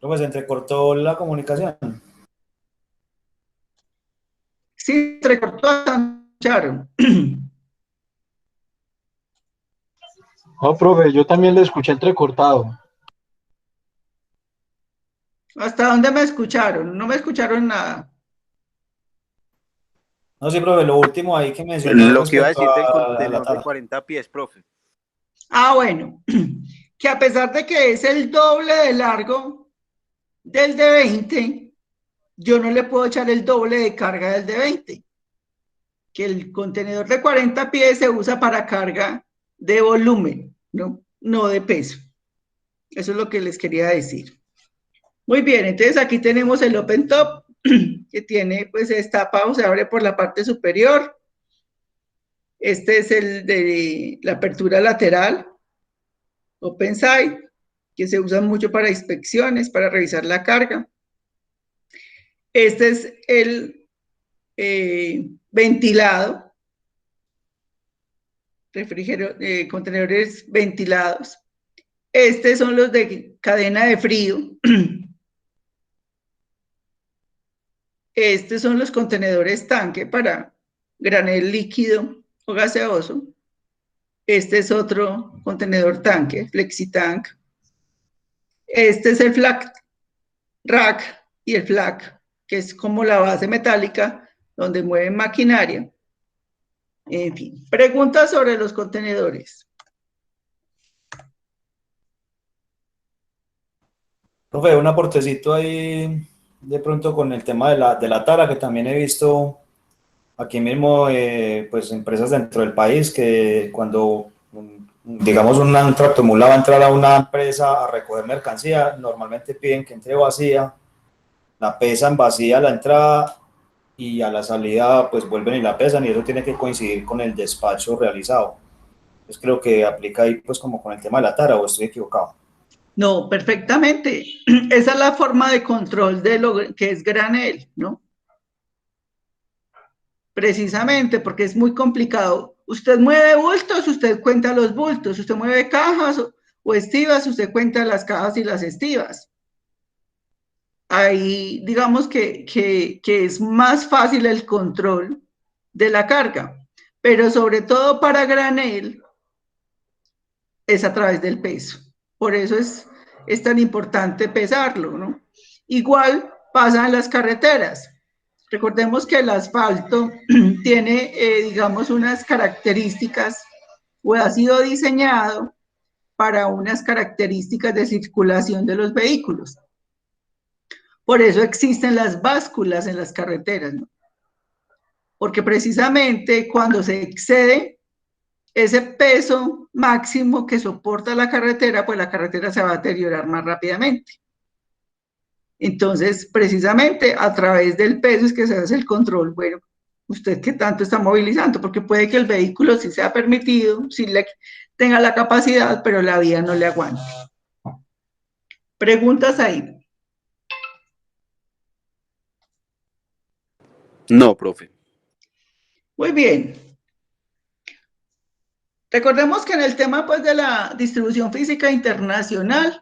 Pues se entrecortó la comunicación. Sí, recortó, escucharon. No, profe, yo también le escuché entrecortado. ¿Hasta dónde me escucharon? No me escucharon nada. No, sí, profe, lo último ahí que mencionó Lo que iba a respecto decir del a la contenedor de tara. 40 pies, profe. Ah, bueno, que a pesar de que es el doble de largo del de 20, yo no le puedo echar el doble de carga del de 20. Que el contenedor de 40 pies se usa para carga de volumen, no de peso. Eso es lo que les quería decir. Muy bien, entonces aquí tenemos el open top, que tiene pues esta pausa, se abre por la parte superior. Este es el de la apertura lateral, open side, que se usa mucho para inspecciones, para revisar la carga. Este es el ventilado, contenedores ventilados. Estos son los de cadena de frío. Estos son los contenedores tanque para granel líquido o gaseoso. Este es otro contenedor tanque, FlexiTank. Este es el flat rack y el flat, que es como la base metálica donde mueven maquinaria. En fin, preguntas sobre los contenedores. Profe, un aportecito ahí de pronto con el tema de la tara, que también he visto aquí mismo, pues empresas dentro del país que cuando, digamos, un tractomula va a entrar a una empresa a recoger mercancía, normalmente piden que entre vacía, la pesan vacía a la entrada y a la salida pues vuelven y la pesan, y eso tiene que coincidir con el despacho realizado. Entonces creo que aplica ahí pues como con el tema de la tara, ¿o estoy equivocado? No, perfectamente. Esa es la forma de control de lo que es granel, ¿no? Precisamente porque es muy complicado. Usted mueve bultos, usted cuenta los bultos. Usted mueve cajas o estivas, usted cuenta las cajas y las estivas. Ahí, digamos que es más fácil el control de la carga, pero sobre todo para granel es a través del peso. Por eso es tan importante pesarlo, ¿no? Igual pasa en las carreteras. Recordemos que el asfalto tiene, digamos, unas características, o ha sido diseñado para unas características de circulación de los vehículos. Por eso existen las básculas en las carreteras, ¿no? Porque precisamente cuando se excede ese peso máximo que soporta la carretera, pues la carretera se va a deteriorar más rápidamente. Entonces, precisamente a través del peso es que se hace el control. Bueno, ¿usted qué tanto está movilizando? Porque puede que el vehículo sí sea permitido, sí tenga la capacidad, pero la vía no le aguante. ¿Preguntas ahí? No, profe. Muy bien. Recordemos que en el tema pues, de la distribución física internacional,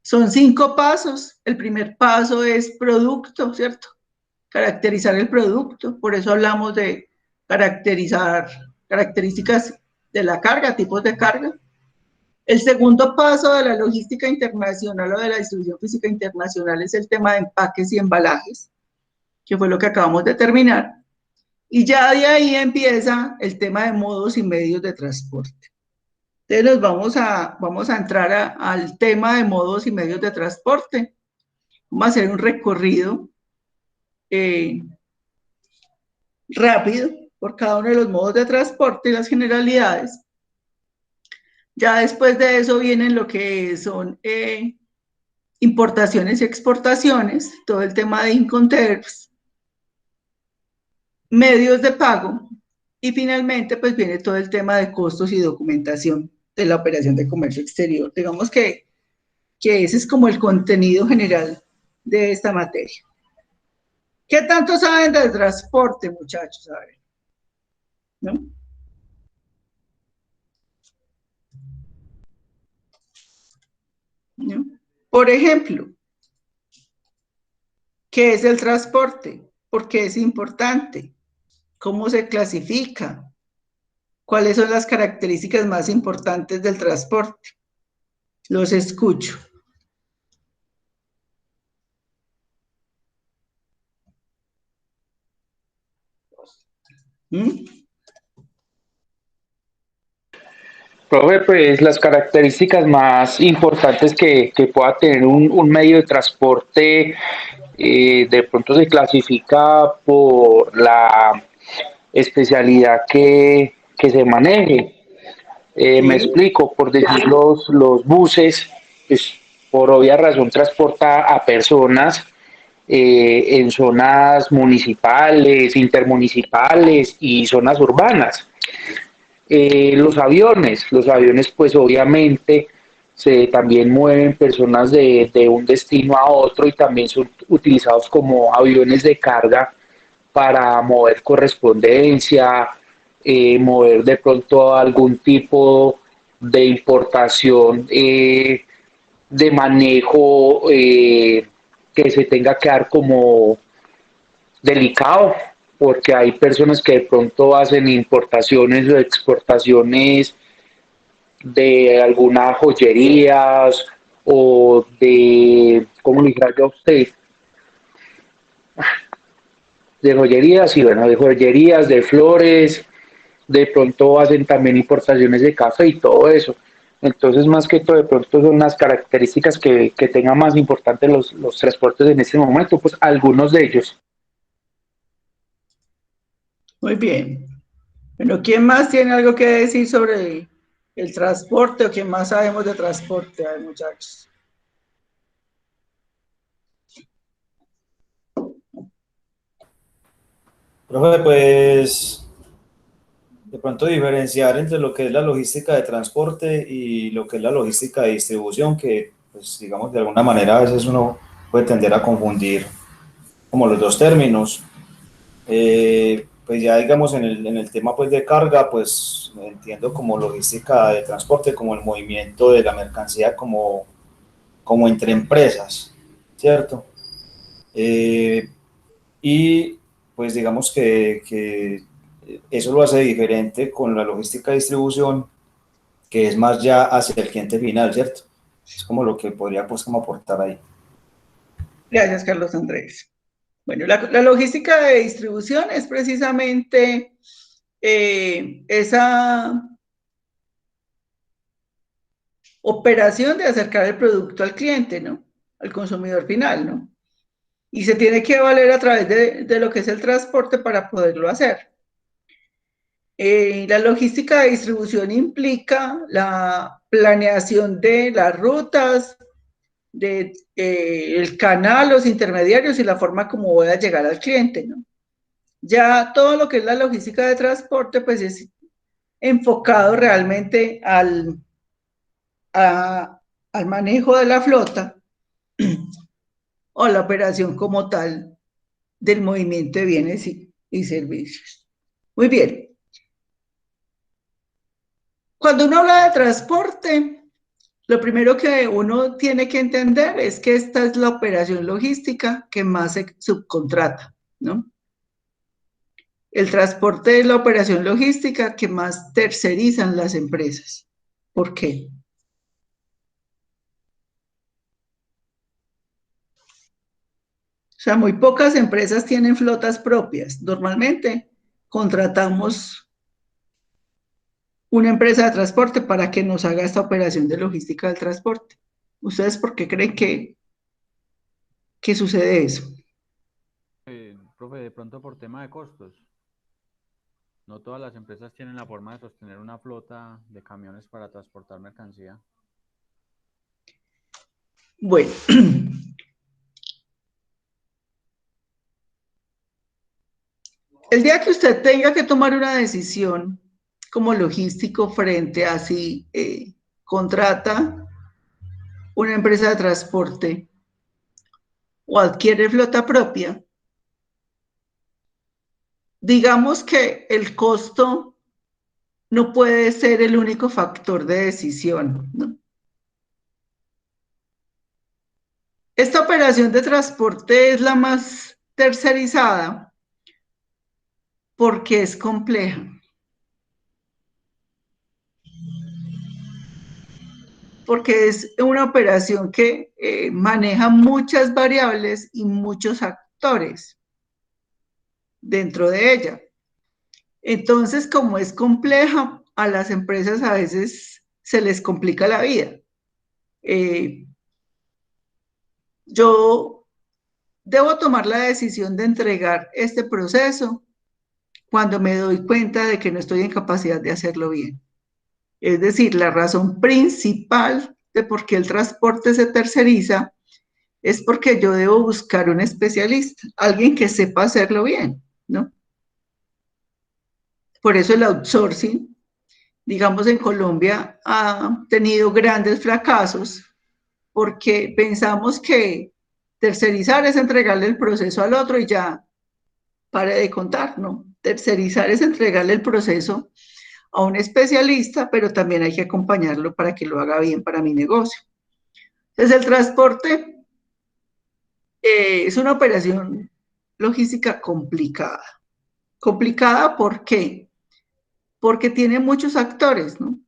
son 5 pasos. El primer paso es producto, ¿cierto? Caracterizar el producto. Por eso hablamos de caracterizar características de la carga, tipos de carga. El segundo paso de la logística internacional o de la distribución física internacional es el tema de empaques y embalajes, que fue lo que acabamos de terminar. Y ya de ahí empieza el tema de modos y medios de transporte. Entonces vamos a entrar al tema de modos y medios de transporte. Vamos a hacer un recorrido rápido por cada uno de los modos de transporte y las generalidades. Ya después de eso vienen lo que son importaciones y exportaciones, todo el tema de Incoterms, medios de pago, y finalmente pues viene todo el tema de costos y documentación de la operación de comercio exterior. Digamos que ese es como el contenido general de esta materia. ¿Qué tanto saben del transporte, muchachos? A ver, ¿no? ¿No? Por ejemplo, ¿qué es el transporte? ¿Por qué es importante? ¿Cómo se clasifica? ¿Cuáles son las características más importantes del transporte? Los escucho. Profe, pues las características más importantes que pueda tener un medio de transporte, de pronto se clasifica por la especialidad que se maneje. Me explico, por decir los buses, pues por obvia razón transporta a personas, en zonas municipales, intermunicipales y zonas urbanas. Los aviones pues obviamente también mueven personas de un destino a otro y también son utilizados como aviones de carga para mover correspondencia, mover de pronto algún tipo de importación, de manejo que se tenga que dar como delicado, porque hay personas que de pronto hacen importaciones o exportaciones de algunas joyerías o de, ¿cómo le dirá yo a usted? De joyerías, y bueno, de joyerías, de flores, de pronto hacen también importaciones de café y todo eso. Entonces, más que todo, de pronto son las características que tengan más importantes los transportes en este momento, pues algunos de ellos. Muy bien. Bueno, ¿quién más tiene algo que decir sobre el transporte o quién más sabemos de transporte? A ver, muchachos. Profe, pues de pronto diferenciar entre lo que es la logística de transporte y lo que es la logística de distribución, que pues digamos de alguna manera a veces uno puede tender a confundir como los dos términos. Pues ya digamos en el tema pues de carga, pues entiendo como logística de transporte, como el movimiento de la mercancía como entre empresas, ¿cierto? Y pues digamos que eso lo hace diferente con la logística de distribución, que es más ya hacia el cliente final, ¿cierto? Es como lo que podría pues como aportar ahí. Gracias, Carlos Andrés. Bueno, la logística de distribución es precisamente esa operación de acercar el producto al cliente, ¿no? Al consumidor final, ¿no? Y se tiene que valer a través de lo que es el transporte para poderlo hacer. La logística de distribución implica la planeación de las rutas, el canal, los intermediarios y la forma como voy a llegar al cliente, ¿no? Ya todo lo que es la logística de transporte, pues es enfocado realmente al manejo de la flota o la operación como tal del movimiento de bienes y servicios. Muy bien. Cuando uno habla de transporte, lo primero que uno tiene que entender es que esta es la operación logística que más se subcontrata, ¿no? El transporte es la operación logística que más tercerizan las empresas. ¿Por qué? O sea, muy pocas empresas tienen flotas propias. Normalmente contratamos una empresa de transporte para que nos haga esta operación de logística del transporte. ¿Ustedes por qué creen que sucede eso? Profe, de pronto por tema de costos. No todas las empresas tienen la forma de sostener una flota de camiones para transportar mercancía. Bueno, el día que usted tenga que tomar una decisión como logístico frente a si contrata una empresa de transporte o adquiere flota propia, digamos que el costo no puede ser el único factor de decisión, ¿no? Esta operación de transporte es la más tercerizada porque es compleja. Porque es una operación que maneja muchas variables y muchos actores dentro de ella. Entonces, como es compleja, a las empresas a veces se les complica la vida. Yo debo tomar la decisión de entregar este proceso cuando me doy cuenta de que no estoy en capacidad de hacerlo bien. Es decir, la razón principal de por qué el transporte se terceriza es porque yo debo buscar un especialista, alguien que sepa hacerlo bien, ¿no? Por eso el outsourcing, digamos, en Colombia ha tenido grandes fracasos porque pensamos que tercerizar es entregarle el proceso al otro y ya pare de contar, ¿no? Tercerizar es entregarle el proceso a un especialista, pero también hay que acompañarlo para que lo haga bien para mi negocio. Entonces, el transporte es una operación logística complicada. Complicada, ¿por qué? Porque tiene muchos actores, ¿no?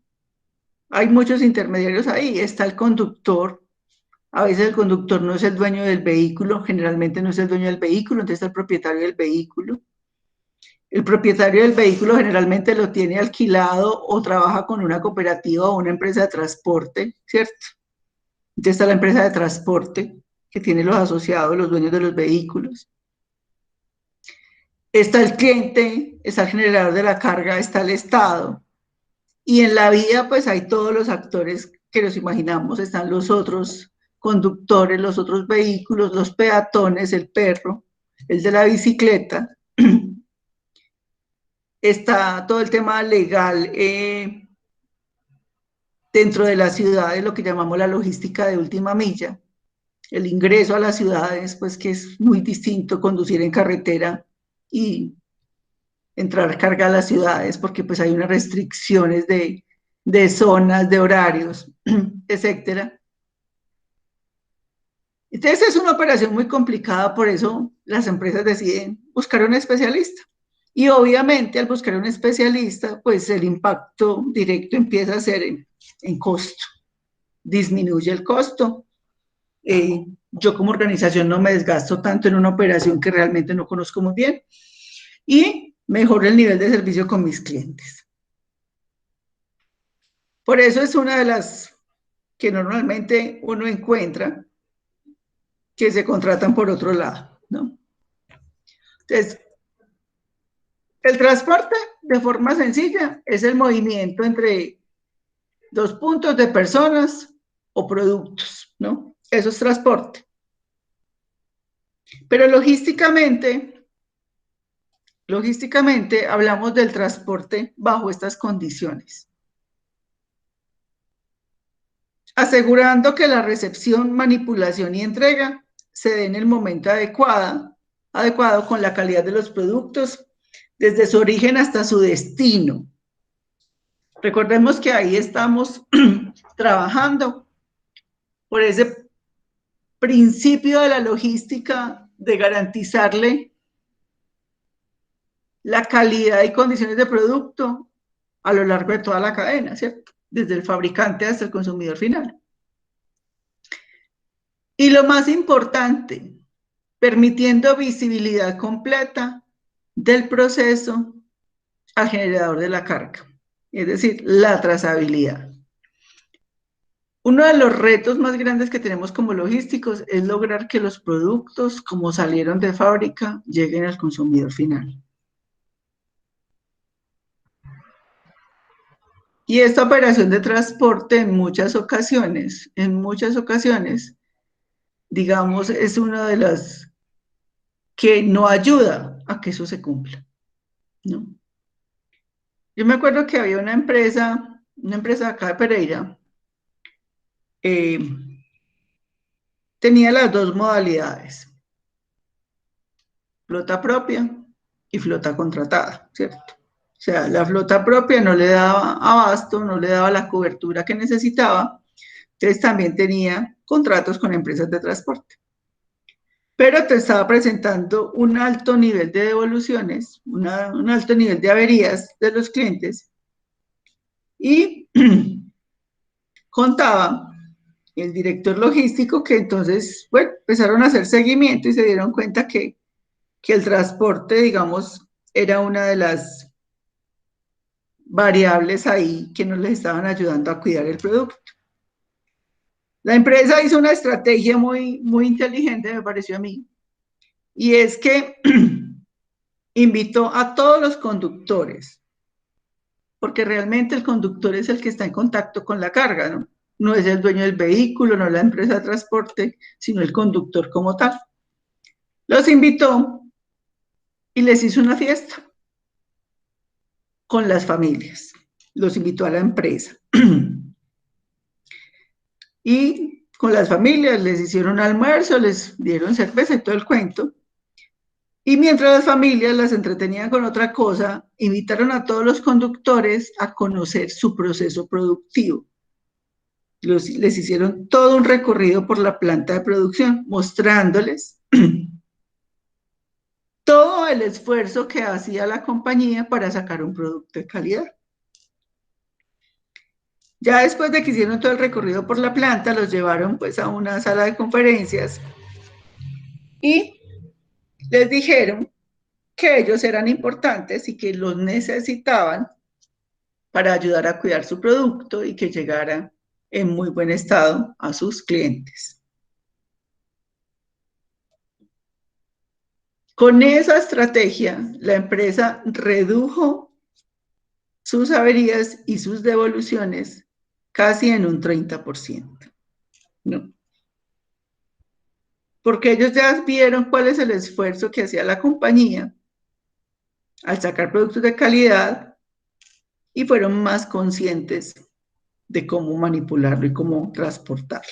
Hay muchos intermediarios ahí. Está el conductor. A veces el conductor no es el dueño del vehículo, generalmente no es el dueño del vehículo, entonces está el propietario del vehículo. El propietario del vehículo generalmente lo tiene alquilado o trabaja con una cooperativa o una empresa de transporte, ¿cierto? Entonces está la empresa de transporte que tiene los asociados, los dueños de los vehículos. Está el cliente, está el generador de la carga, está el Estado. Y en la vía pues hay todos los actores que nos imaginamos, están los otros conductores, los otros vehículos, los peatones, el perro, el de la bicicleta. Está todo el tema legal dentro de las ciudades, lo que llamamos la logística de última milla. El ingreso a las ciudades, pues que es muy distinto conducir en carretera y entrar carga a las ciudades, porque pues hay unas restricciones de zonas, de horarios, etcétera. Entonces es una operación muy complicada, por eso las empresas deciden buscar un especialista. Y obviamente al buscar un especialista, pues el impacto directo empieza a ser en costo. Disminuye el costo. Yo como organización no me desgasto tanto en una operación que realmente no conozco muy bien. Y mejoro el nivel de servicio con mis clientes. Por eso es una de las que normalmente uno encuentra que se contratan por otro lado, ¿no? Entonces, el transporte, de forma sencilla, es el movimiento entre dos puntos de personas o productos, ¿no? Eso es transporte. Pero logísticamente hablamos del transporte bajo estas condiciones. Asegurando que la recepción, manipulación y entrega se dé en el momento adecuado con la calidad de los productos, desde su origen hasta su destino. Recordemos que ahí estamos trabajando por ese principio de la logística de garantizarle la calidad y condiciones de producto a lo largo de toda la cadena, ¿cierto? Desde el fabricante hasta el consumidor final. Y lo más importante, permitiendo visibilidad completa del proceso al generador de la carga, es decir, la trazabilidad. Uno de los retos más grandes que tenemos como logísticos es lograr que los productos, como salieron de fábrica, lleguen al consumidor final. Y esta operación de transporte en muchas ocasiones, digamos, es una de las que no ayuda a que eso se cumpla, ¿no? Yo me acuerdo que había una empresa acá de Pereira, tenía las dos modalidades, flota propia y flota contratada, ¿cierto? O sea, la flota propia no le daba abasto, no le daba la cobertura que necesitaba, entonces también tenía contratos con empresas de transporte. Pero te estaba presentando un alto nivel de devoluciones, un alto nivel de averías de los clientes, y contaba el director logístico que entonces, bueno, empezaron a hacer seguimiento y se dieron cuenta que el transporte, digamos, era una de las variables ahí que nos les estaban ayudando a cuidar el producto. La empresa hizo una estrategia muy, muy inteligente, me pareció a mí, y es que invitó a todos los conductores, porque realmente el conductor es el que está en contacto con la carga, ¿no? no es el dueño del vehículo, no la empresa de transporte, sino el conductor como tal. Los invitó y les hizo una fiesta con las familias. Los invitó a la empresa. Y con las familias les hicieron almuerzo, les dieron cerveza y todo el cuento. Y mientras las familias las entretenían con otra cosa, invitaron a todos los conductores a conocer su proceso productivo. Les hicieron todo un recorrido por la planta de producción, mostrándoles todo el esfuerzo que hacía la compañía para sacar un producto de calidad. Ya después de que hicieron todo el recorrido por la planta, los llevaron pues a una sala de conferencias y les dijeron que ellos eran importantes y que los necesitaban para ayudar a cuidar su producto y que llegara en muy buen estado a sus clientes. Con esa estrategia, la empresa redujo sus averías y sus devoluciones casi en un 30%. ¿No? Porque ellos ya vieron cuál es el esfuerzo que hacía la compañía al sacar productos de calidad y fueron más conscientes de cómo manipularlo y cómo transportarlo.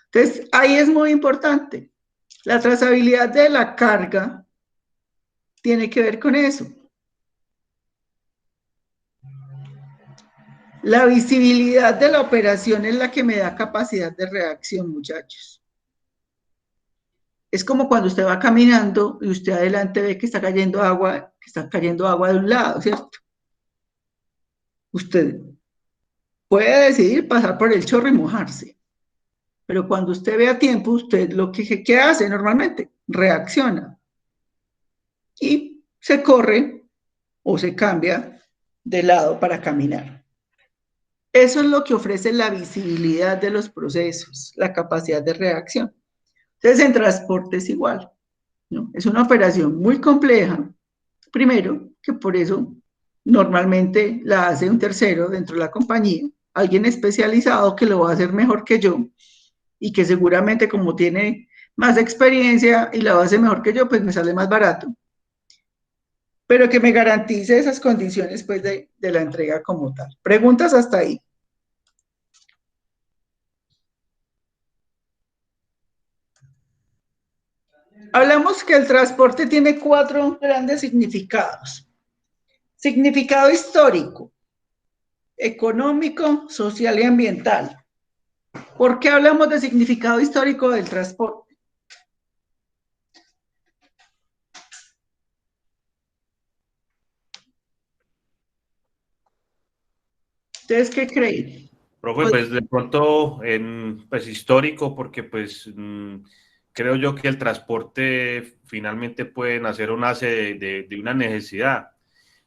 Entonces, ahí es muy importante. La trazabilidad de la carga tiene que ver con eso. La visibilidad de la operación es la que me da capacidad de reacción, muchachos. Es como cuando usted va caminando y usted adelante ve que está cayendo agua de un lado, ¿cierto? Usted puede decidir pasar por el chorro y mojarse. Pero cuando usted ve a tiempo, usted ¿qué hace normalmente? Reacciona. Y se corre o se cambia de lado para caminar. Eso es lo que ofrece la visibilidad de los procesos, la capacidad de reacción. Entonces, en transporte es igual, ¿no? Es una operación muy compleja. Primero, que por eso normalmente la hace un tercero dentro de la compañía, alguien especializado que lo va a hacer mejor que yo y que seguramente como tiene más experiencia y la va a hacer mejor que yo, pues me sale más barato. Pero que me garantice esas condiciones pues de la entrega como tal. ¿Preguntas hasta ahí? Hablamos que el transporte tiene 4 grandes significados. Significado histórico, económico, social y ambiental. ¿Por qué hablamos de significado histórico del transporte? ¿Ustedes qué creen? Profe, pues de pronto, pues histórico, porque pues creo yo que el transporte finalmente puede nacer o nace de una necesidad,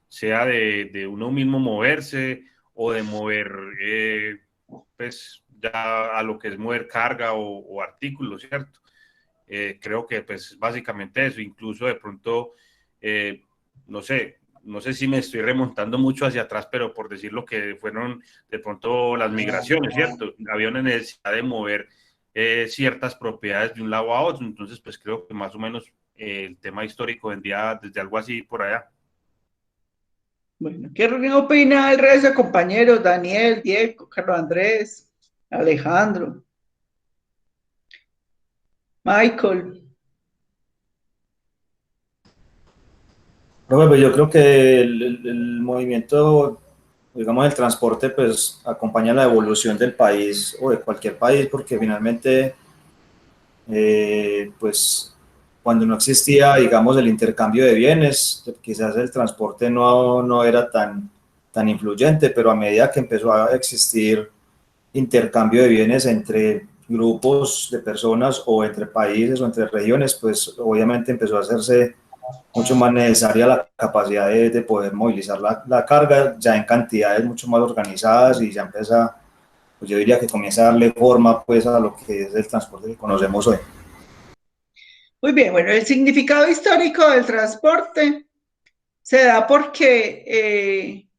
sea de uno mismo moverse o de mover, pues ya a lo que es mover carga o artículos, ¿cierto? Creo que pues básicamente eso, incluso de pronto, no sé si me estoy remontando mucho hacia atrás, pero por decir lo que fueron de pronto las migraciones, ¿cierto? Había una necesidad de mover ciertas propiedades de un lado a otro, entonces pues creo que más o menos el tema histórico vendría desde algo así por allá. Bueno, ¿qué opina el resto de compañeros? Daniel, Diego, Carlos Andrés, Alejandro, Michael. Profe, pues yo creo que el movimiento, digamos, el transporte, pues acompaña la evolución del país o de cualquier país, porque finalmente, pues cuando no existía, digamos, el intercambio de bienes, quizás el transporte no era tan influyente, pero a medida que empezó a existir intercambio de bienes entre grupos de personas o entre países o entre regiones, pues obviamente empezó a hacerse mucho más necesaria la capacidad de poder movilizar la carga ya en cantidades mucho más organizadas y ya empieza, pues yo diría que comienza a darle forma pues a lo que es el transporte que conocemos hoy. Muy bien, bueno, el significado histórico del transporte se da porque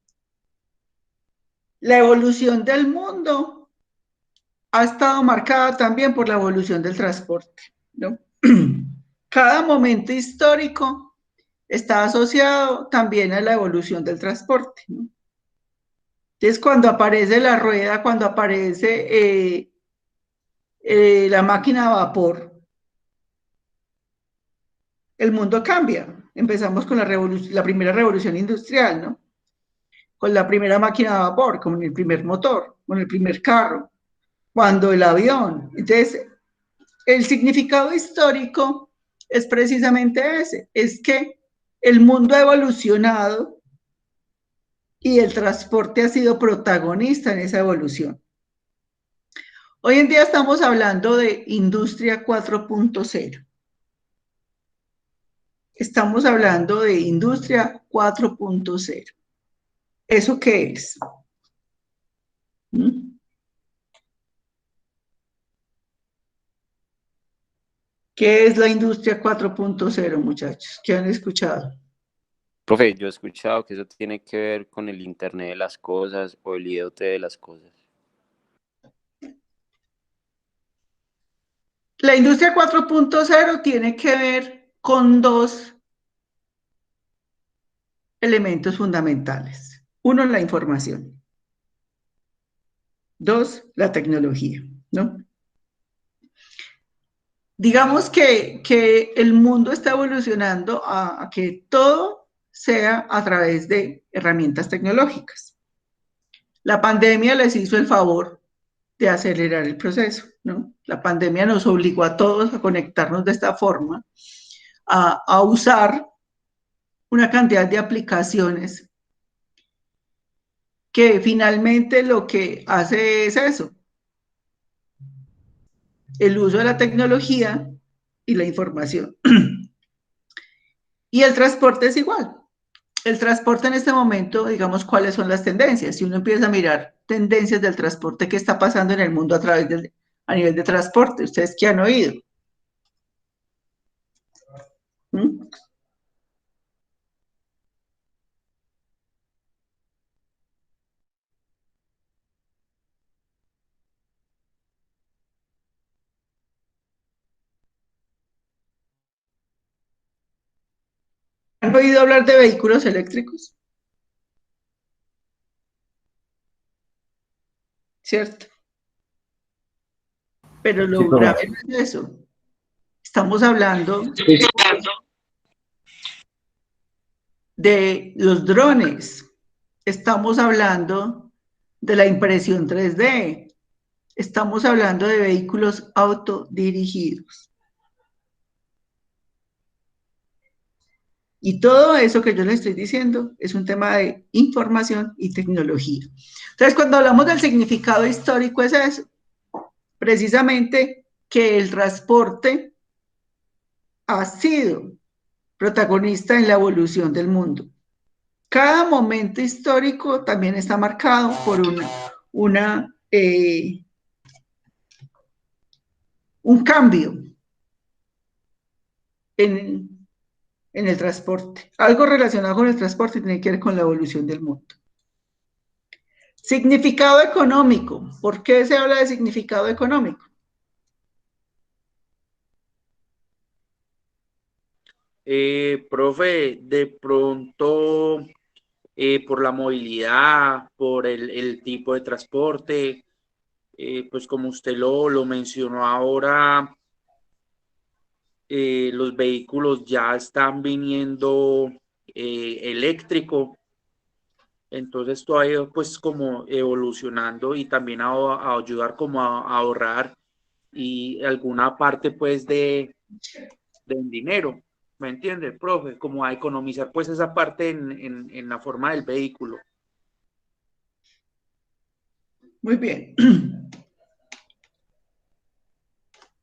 la evolución del mundo ha estado marcada también por la evolución del transporte, ¿no? Cada momento histórico está asociado también a la evolución del transporte, ¿no? Entonces, cuando aparece la rueda, cuando aparece la máquina a vapor, el mundo cambia. Empezamos con la primera revolución industrial, ¿no? Con la primera máquina a vapor, con el primer motor, con el primer carro, cuando el avión. Entonces, el significado histórico es precisamente ese, es que el mundo ha evolucionado y el transporte ha sido protagonista en esa evolución. Hoy en día estamos hablando de industria 4.0. Estamos hablando de industria 4.0. ¿Eso qué es? ¿Mm? ¿Qué es la industria 4.0, muchachos? ¿Qué han escuchado? Profe, yo he escuchado que eso tiene que ver con el Internet de las cosas o el IoT de las cosas. La industria 4.0 tiene que ver con dos elementos fundamentales. Uno, la información. Dos, la tecnología, ¿no? Digamos que el mundo está evolucionando a que todo sea a través de herramientas tecnológicas. La pandemia les hizo el favor de acelerar el proceso, ¿no? La pandemia nos obligó a todos a conectarnos de esta forma, a usar una cantidad de aplicaciones que finalmente lo que hace es eso, el uso de la tecnología y la información. Y el transporte es igual. El transporte en este momento, digamos, ¿cuáles son las tendencias? Si uno empieza a mirar tendencias del transporte, ¿qué está pasando en el mundo a nivel de transporte? ¿Ustedes qué han oído? ¿Mm? ¿Han oído hablar de vehículos eléctricos? ¿Cierto? Pero lo grave no es eso. Estamos hablando de los drones. Estamos hablando de la impresión 3D. Estamos hablando de vehículos autodirigidos. Y todo eso que yo les estoy diciendo es un tema de información y tecnología. Entonces, cuando hablamos del significado histórico es eso, precisamente que el transporte ha sido protagonista en la evolución del mundo. Cada momento histórico también está marcado por un cambio en el transporte. Algo relacionado con el transporte tiene que ver con la evolución del mundo. Significado económico. ¿Por qué se habla de significado económico? Profe, de pronto por la movilidad, por el tipo de transporte, pues como usted lo mencionó ahora, los vehículos ya están viniendo eléctrico, entonces esto ha ido pues como evolucionando y también a ayudar como a ahorrar y alguna parte pues del dinero, ¿me entiende, profe? Como a economizar pues esa parte en la forma del vehículo. Muy bien.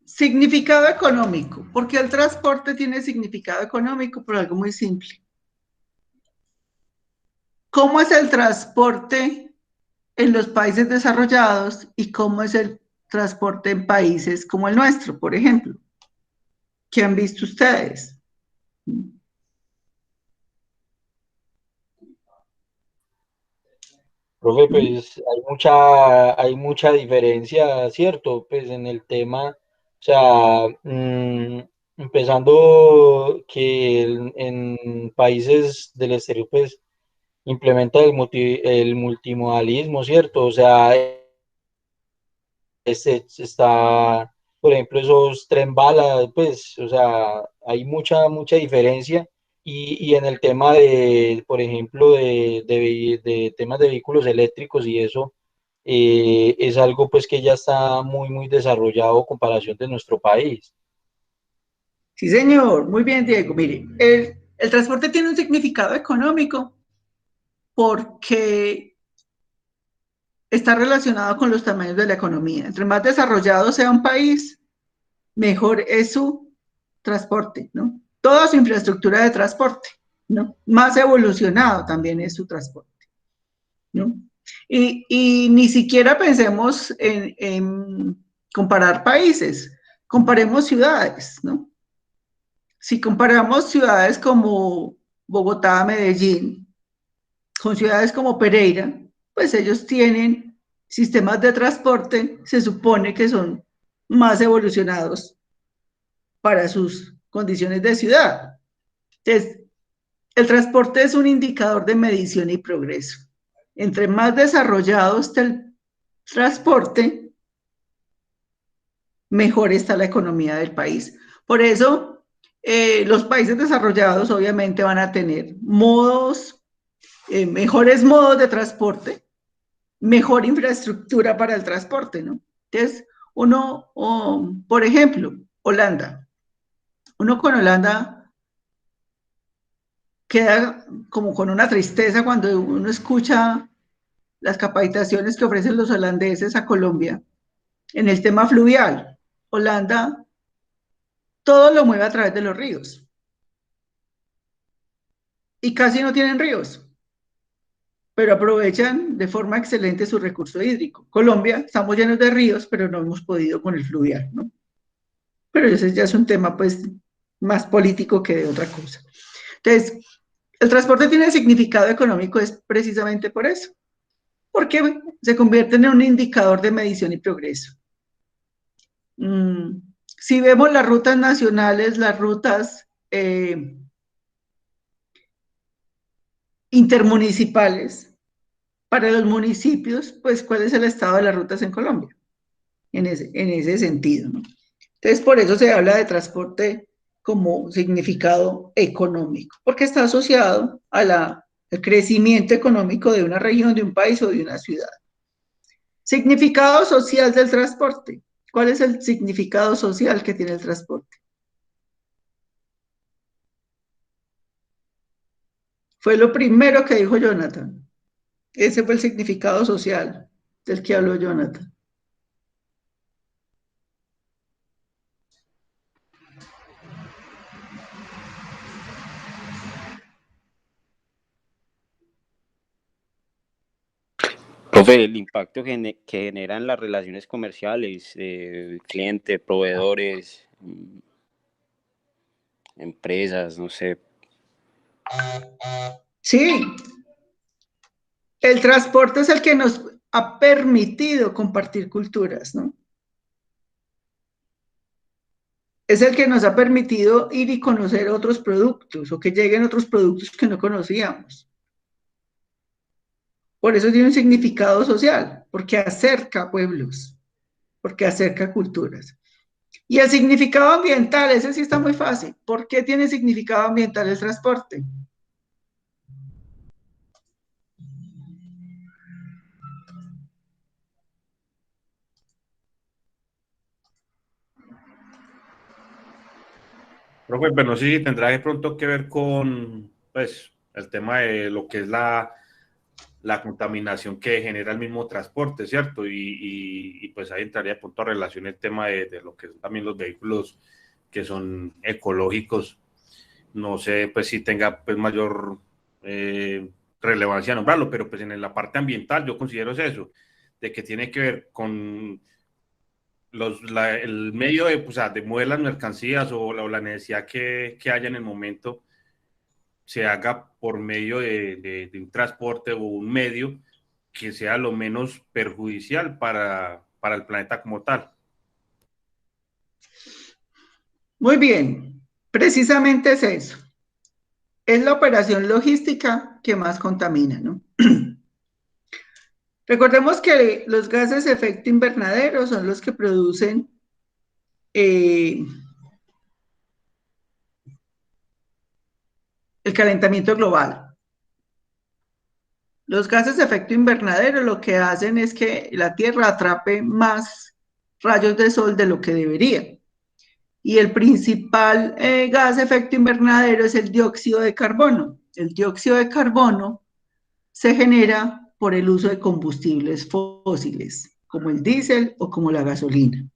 Significado económico. ¿Por qué el transporte tiene significado económico? Por algo muy simple. ¿Cómo es el transporte en los países desarrollados y cómo es el transporte en países como el nuestro, por ejemplo? ¿Qué han visto ustedes? Profe, pues hay mucha diferencia, ¿cierto? Pues en el tema, o sea, empezando que en países del exterior, pues implementa el multimodalismo, ¿cierto? O sea, está, por ejemplo, esos tren bala, pues, o sea, hay mucha diferencia. Y en el tema de, por ejemplo, de temas de vehículos eléctricos y eso, es algo pues que ya está muy desarrollado a comparación de nuestro país. Sí, señor. Muy bien, Diego. Mire, el transporte tiene un significado económico porque está relacionado con los tamaños de la economía. Entre más desarrollado sea un país, mejor es su transporte, ¿no? Toda su infraestructura de transporte, ¿no? Más evolucionado también es su transporte, ¿no? Y ni siquiera pensemos en comparar países, comparemos ciudades, ¿no? Si comparamos ciudades como Bogotá, Medellín, con ciudades como Pereira, pues ellos tienen sistemas de transporte, se supone que son más evolucionados para sus condiciones de ciudad. Entonces, el transporte es un indicador de medición y progreso. Entre más desarrollado esté el transporte, mejor está la economía del país. Por eso, los países desarrollados obviamente van a tener mejores modos de transporte, mejor infraestructura para el transporte, ¿no? Entonces, por ejemplo, Holanda. Uno con Holanda queda como con una tristeza cuando uno escucha las capacitaciones que ofrecen los holandeses a Colombia en el tema fluvial. Holanda todo lo mueve a través de los ríos y casi no tienen ríos, pero aprovechan de forma excelente su recurso hídrico. Colombia, estamos llenos de ríos, pero no hemos podido con el fluvial, ¿no? Pero ese ya es un tema pues más político que de otra cosa. Entonces, el transporte tiene significado económico es precisamente por eso, porque se convierte en un indicador de medición y progreso. Si vemos las rutas nacionales, las rutas intermunicipales para los municipios, pues cuál es el estado de las rutas en Colombia, en ese sentido, ¿no? Entonces, por eso se habla de transporte como significado económico, porque está asociado al crecimiento económico de una región, de un país o de una ciudad. Significado social del transporte. ¿Cuál es el significado social que tiene el transporte? Fue lo primero que dijo Jonathan. Ese fue el significado social del que habló Jonathan. Profe, el impacto que generan las relaciones comerciales, cliente, proveedores, empresas, no sé. Sí, el transporte es el que nos ha permitido compartir culturas, ¿no? Es el que nos ha permitido ir y conocer otros productos o que lleguen otros productos que no conocíamos. Por eso tiene un significado social, porque acerca pueblos, porque acerca culturas. Y el significado ambiental, ese sí está muy fácil. ¿Por qué tiene significado ambiental el transporte? Profe, pero no sé si tendrá de pronto que ver con, pues, el tema de lo que es la contaminación que genera el mismo transporte, ¿cierto? Y pues ahí entraría de pronto a relación el tema de lo que son también los vehículos que son ecológicos. No sé, pues si tenga pues mayor relevancia nombrarlo, pero pues en la parte ambiental yo considero es eso, de que tiene que ver con el medio de, o sea, de mover las mercancías o la necesidad que haya en el momento se haga por medio de un transporte o un medio que sea lo menos perjudicial para el planeta como tal. Muy bien, precisamente es eso. Es la operación logística que más contamina, ¿no? Recordemos que los gases de efecto invernadero son los que producen el calentamiento global. Los gases de efecto invernadero lo que hacen es que la Tierra atrape más rayos de sol de lo que debería. Y el principal gas de efecto invernadero es el dióxido de carbono. El dióxido de carbono se genera por el uso de combustibles fósiles, como el diésel o como la gasolina.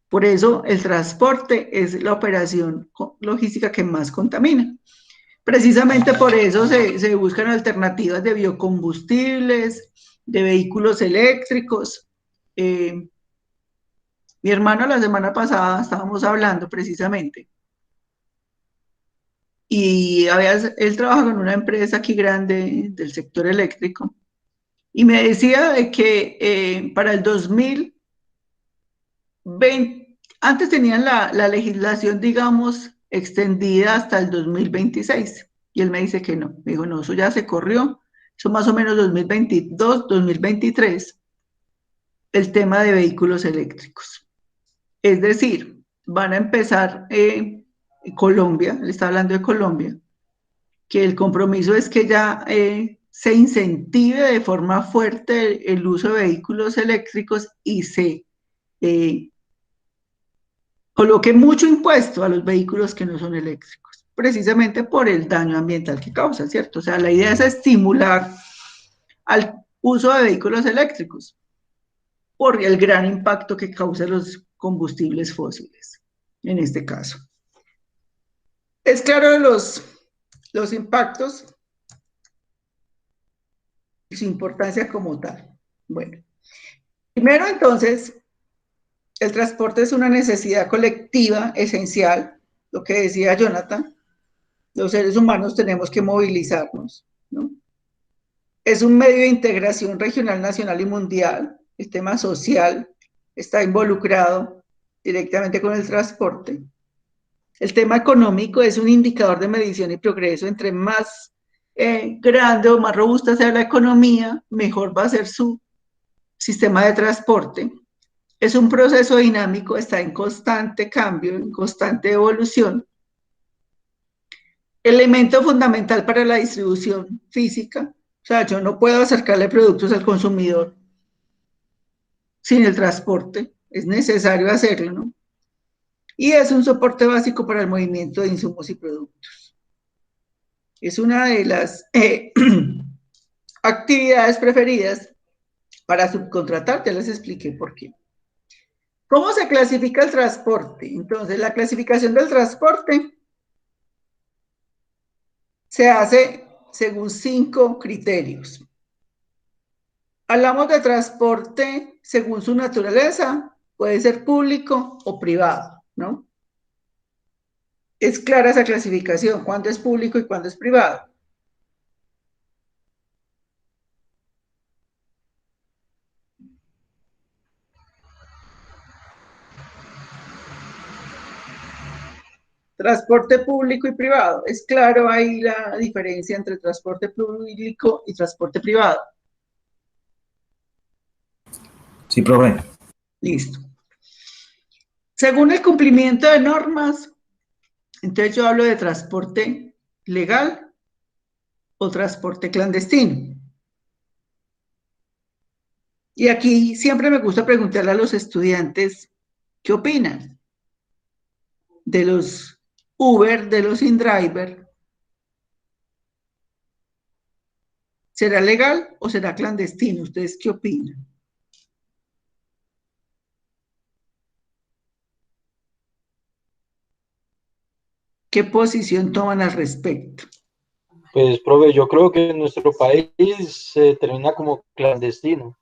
Por eso el transporte es la operación logística que más contamina. Precisamente por eso se buscan alternativas de biocombustibles, de vehículos eléctricos. Mi hermano la semana pasada estábamos hablando precisamente y él trabaja con una empresa aquí grande del sector eléctrico y me decía de que para el 2020, antes tenían la legislación, digamos, extendida hasta el 2026 y él me dice que no, me dijo, no, eso ya se corrió, eso más o menos 2022, 2023, el tema de vehículos eléctricos. Es decir, van a empezar Colombia, le está hablando de Colombia, que el compromiso es que ya se incentive de forma fuerte el uso de vehículos eléctricos y se coloque mucho impuesto a los vehículos que no son eléctricos, precisamente por el daño ambiental que causa, ¿cierto? O sea, la idea es estimular al uso de vehículos eléctricos por el gran impacto que causan los combustibles fósiles, en este caso. Es claro los impactos y su importancia como tal. Bueno, primero entonces, el transporte es una necesidad colectiva esencial, lo que decía Jonathan, los seres humanos tenemos que movilizarnos, ¿no? Es un medio de integración regional, nacional y mundial. El tema social está involucrado directamente con el transporte. El tema económico es un indicador de medición y progreso. Entre más grande o más robusta sea la economía, mejor va a ser su sistema de transporte. Es un proceso dinámico, está en constante cambio, en constante evolución. Elemento fundamental para la distribución física. O sea, yo no puedo acercarle productos al consumidor sin el transporte. Es necesario hacerlo, ¿no? Y es un soporte básico para el movimiento de insumos y productos. Es una de las actividades preferidas para subcontratar, ya les expliqué por qué. ¿Cómo se clasifica el transporte? Entonces, la clasificación del transporte se hace según 5 criterios. Hablamos de transporte según su naturaleza, puede ser público o privado, ¿no? Es clara esa clasificación, cuándo es público y cuándo es privado. Transporte público y privado. Es claro ahí la diferencia entre transporte público y transporte privado. Sí, profe. Listo. Según el cumplimiento de normas, entonces yo hablo de transporte legal o transporte clandestino. Y aquí siempre me gusta preguntarle a los estudiantes, ¿qué opinan de los Uber, de los InDriver? ¿Será legal o será clandestino? ¿Ustedes qué opinan? ¿Qué posición toman al respecto? Pues, profe, yo creo que en nuestro país se termina como clandestino.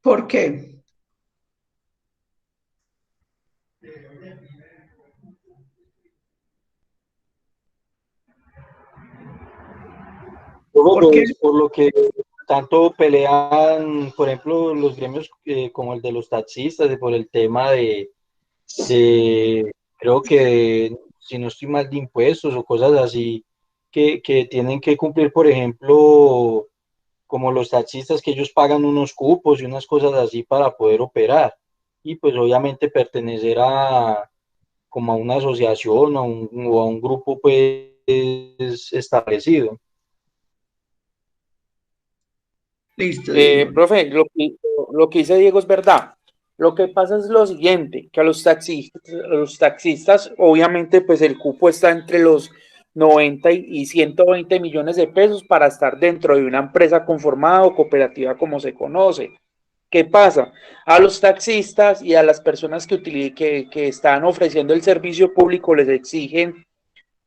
¿Por qué? ¿Por qué? Pues, por lo que tanto pelean, por ejemplo, los gremios como el de los taxistas, por el tema de, creo que, si no estoy mal, de impuestos o cosas así, que tienen que cumplir, por ejemplo, como los taxistas, que ellos pagan unos cupos y unas cosas así para poder operar. Y pues obviamente pertenecer a como a una asociación o a un grupo pues establecido. Listo, Diego. Profe, lo que dice Diego es verdad. Lo que pasa es lo siguiente, que a los taxistas, obviamente, pues el cupo está entre los 90 y 120 millones de pesos para estar dentro de una empresa conformada o cooperativa como se conoce. ¿Qué pasa? A los taxistas y a las personas que están ofreciendo el servicio público les exigen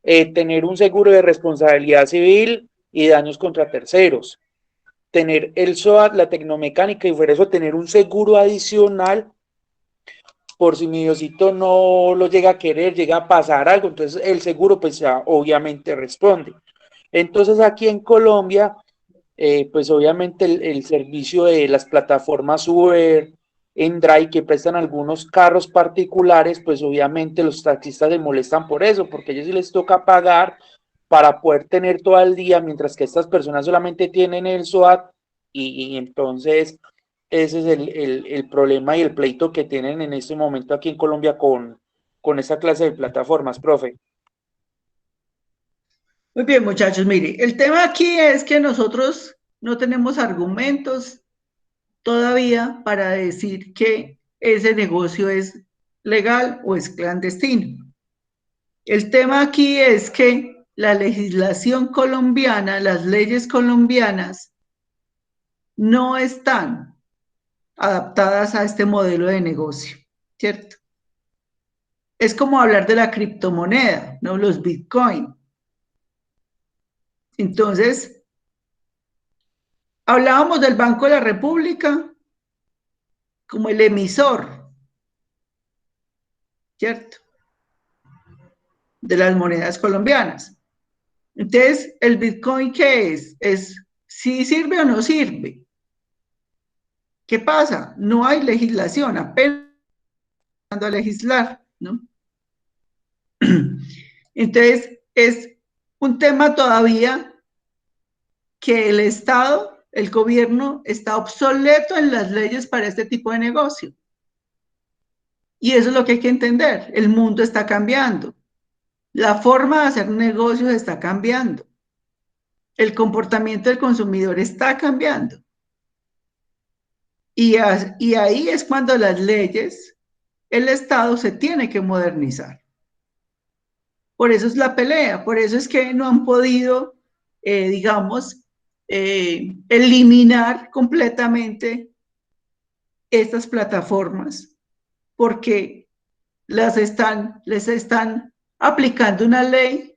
tener un seguro de responsabilidad civil y daños contra terceros, tener el SOAT, la tecnomecánica y por eso tener un seguro adicional por si mi Diosito no lo llega a querer, llega a pasar algo, entonces el seguro pues ya obviamente responde. Entonces aquí en Colombia, pues obviamente el servicio de las plataformas Uber, Endrive, que prestan algunos carros particulares, pues obviamente los taxistas se molestan por eso, porque a ellos sí les toca pagar para poder tener todo el día, mientras que estas personas solamente tienen el SOAT y entonces ese es el problema y el pleito que tienen en este momento aquí en Colombia con esa clase de plataformas, profe. Muy bien, muchachos, mire, el tema aquí es que nosotros no tenemos argumentos todavía para decir que ese negocio es legal o es clandestino. El tema aquí es que la legislación colombiana, las leyes colombianas, no están adaptadas a este modelo de negocio, ¿cierto? Es como hablar de la criptomoneda, ¿no? Los Bitcoin. Entonces, hablábamos del Banco de la República como el emisor, ¿cierto? De las monedas colombianas. Entonces, ¿el Bitcoin qué es? Es si sirve o no sirve. ¿Qué pasa? No hay legislación, apenas a legislar, ¿no? Entonces, es un tema todavía que el Estado, el gobierno, está obsoleto en las leyes para este tipo de negocio. Y eso es lo que hay que entender. El mundo está cambiando. La forma de hacer negocios está cambiando. El comportamiento del consumidor está cambiando. Y ahí es cuando las leyes, el Estado se tiene que modernizar. Por eso es la pelea, por eso es que no han podido, digamos, eliminar completamente estas plataformas, porque les están aplicando una ley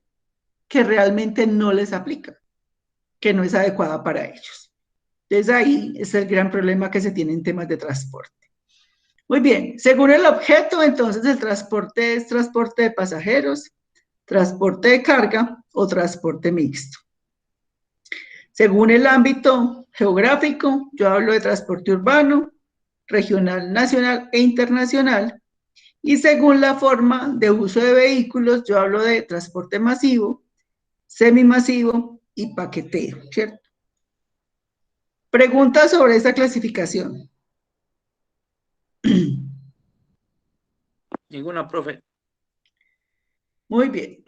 que realmente no les aplica, que no es adecuada para ellos. Entonces ahí es el gran problema que se tiene en temas de transporte. Muy bien, según el objeto, entonces el transporte es transporte de pasajeros, transporte de carga o transporte mixto. Según el ámbito geográfico, yo hablo de transporte urbano, regional, nacional e internacional. Y según la forma de uso de vehículos, yo hablo de transporte masivo, semimasivo y paquetero, ¿cierto? Preguntas sobre esta clasificación. Ninguna, profe. Muy bien.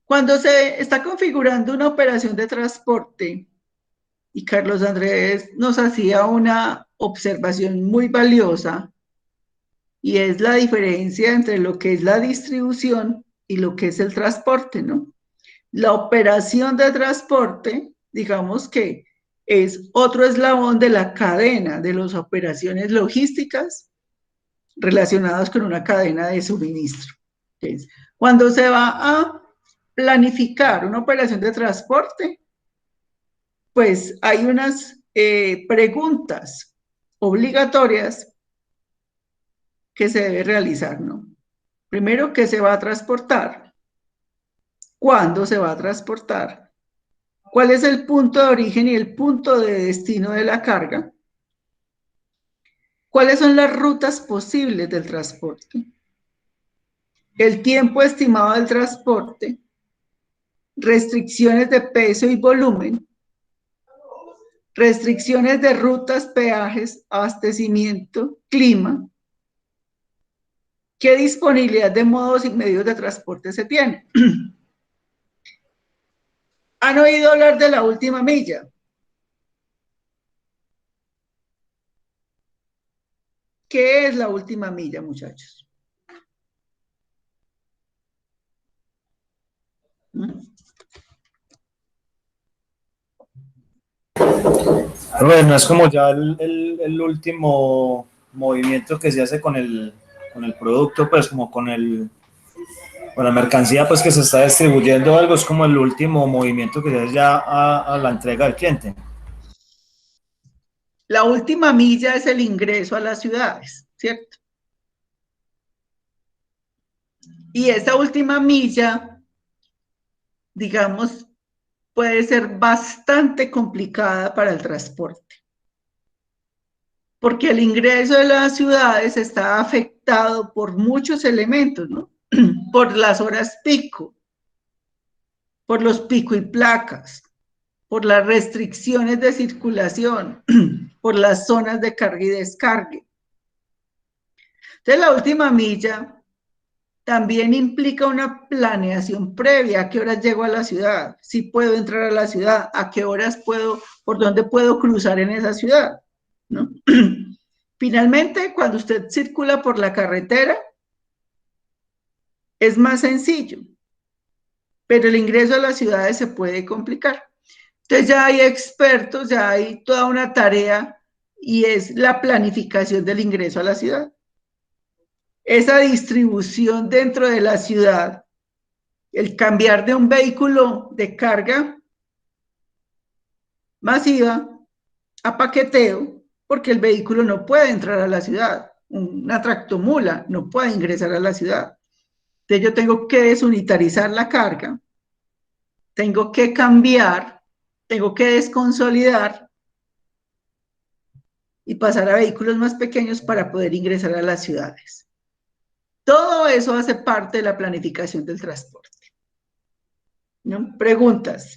Cuando se está configurando una operación de transporte, y Carlos Andrés nos hacía una observación muy valiosa, y es la diferencia entre lo que es la distribución y lo que es el transporte, ¿no? La operación de transporte, digamos que es otro eslabón de la cadena de las operaciones logísticas relacionadas con una cadena de suministro. Entonces, cuando se va a planificar una operación de transporte, pues hay unas preguntas obligatorias que se debe realizar, ¿no? Primero, ¿qué se va a transportar? ¿Cuándo se va a transportar? ¿Cuál es el punto de origen y el punto de destino de la carga? ¿Cuáles son las rutas posibles del transporte? El tiempo estimado del transporte, restricciones de peso y volumen, restricciones de rutas, peajes, abastecimiento, clima. ¿Qué disponibilidad de modos y medios de transporte se tiene? ¿Han oído hablar de la última milla? ¿Qué es la última milla, muchachos? Bueno, es como ya el último movimiento que se hace con el producto, pues como con la mercancía pues que se está distribuyendo algo, es como el último movimiento que se hace ya a la entrega del cliente. La última milla es el ingreso a las ciudades, ¿cierto? Y esa última milla, digamos, puede ser bastante complicada para el transporte, porque el ingreso de las ciudades está afectado por muchos elementos, ¿no? Por las horas pico, por los pico y placas, por las restricciones de circulación, por las zonas de carga y descargue. Entonces, la última milla también implica una planeación previa. ¿A qué horas llego a la ciudad? Si puedo entrar a la ciudad, ¿a qué horas puedo, por dónde puedo cruzar en esa ciudad? ¿No? Finalmente, cuando usted circula por la carretera, es más sencillo, pero el ingreso a las ciudades se puede complicar. Entonces ya hay expertos, ya hay toda una tarea y es la planificación del ingreso a la ciudad. Esa distribución dentro de la ciudad, el cambiar de un vehículo de carga masiva a paqueteo, porque el vehículo no puede entrar a la ciudad, una tractomula no puede ingresar a la ciudad. Entonces yo tengo que desunitarizar la carga, tengo que cambiar, tengo que desconsolidar y pasar a vehículos más pequeños para poder ingresar a las ciudades. Todo eso hace parte de la planificación del transporte. ¿No? Preguntas.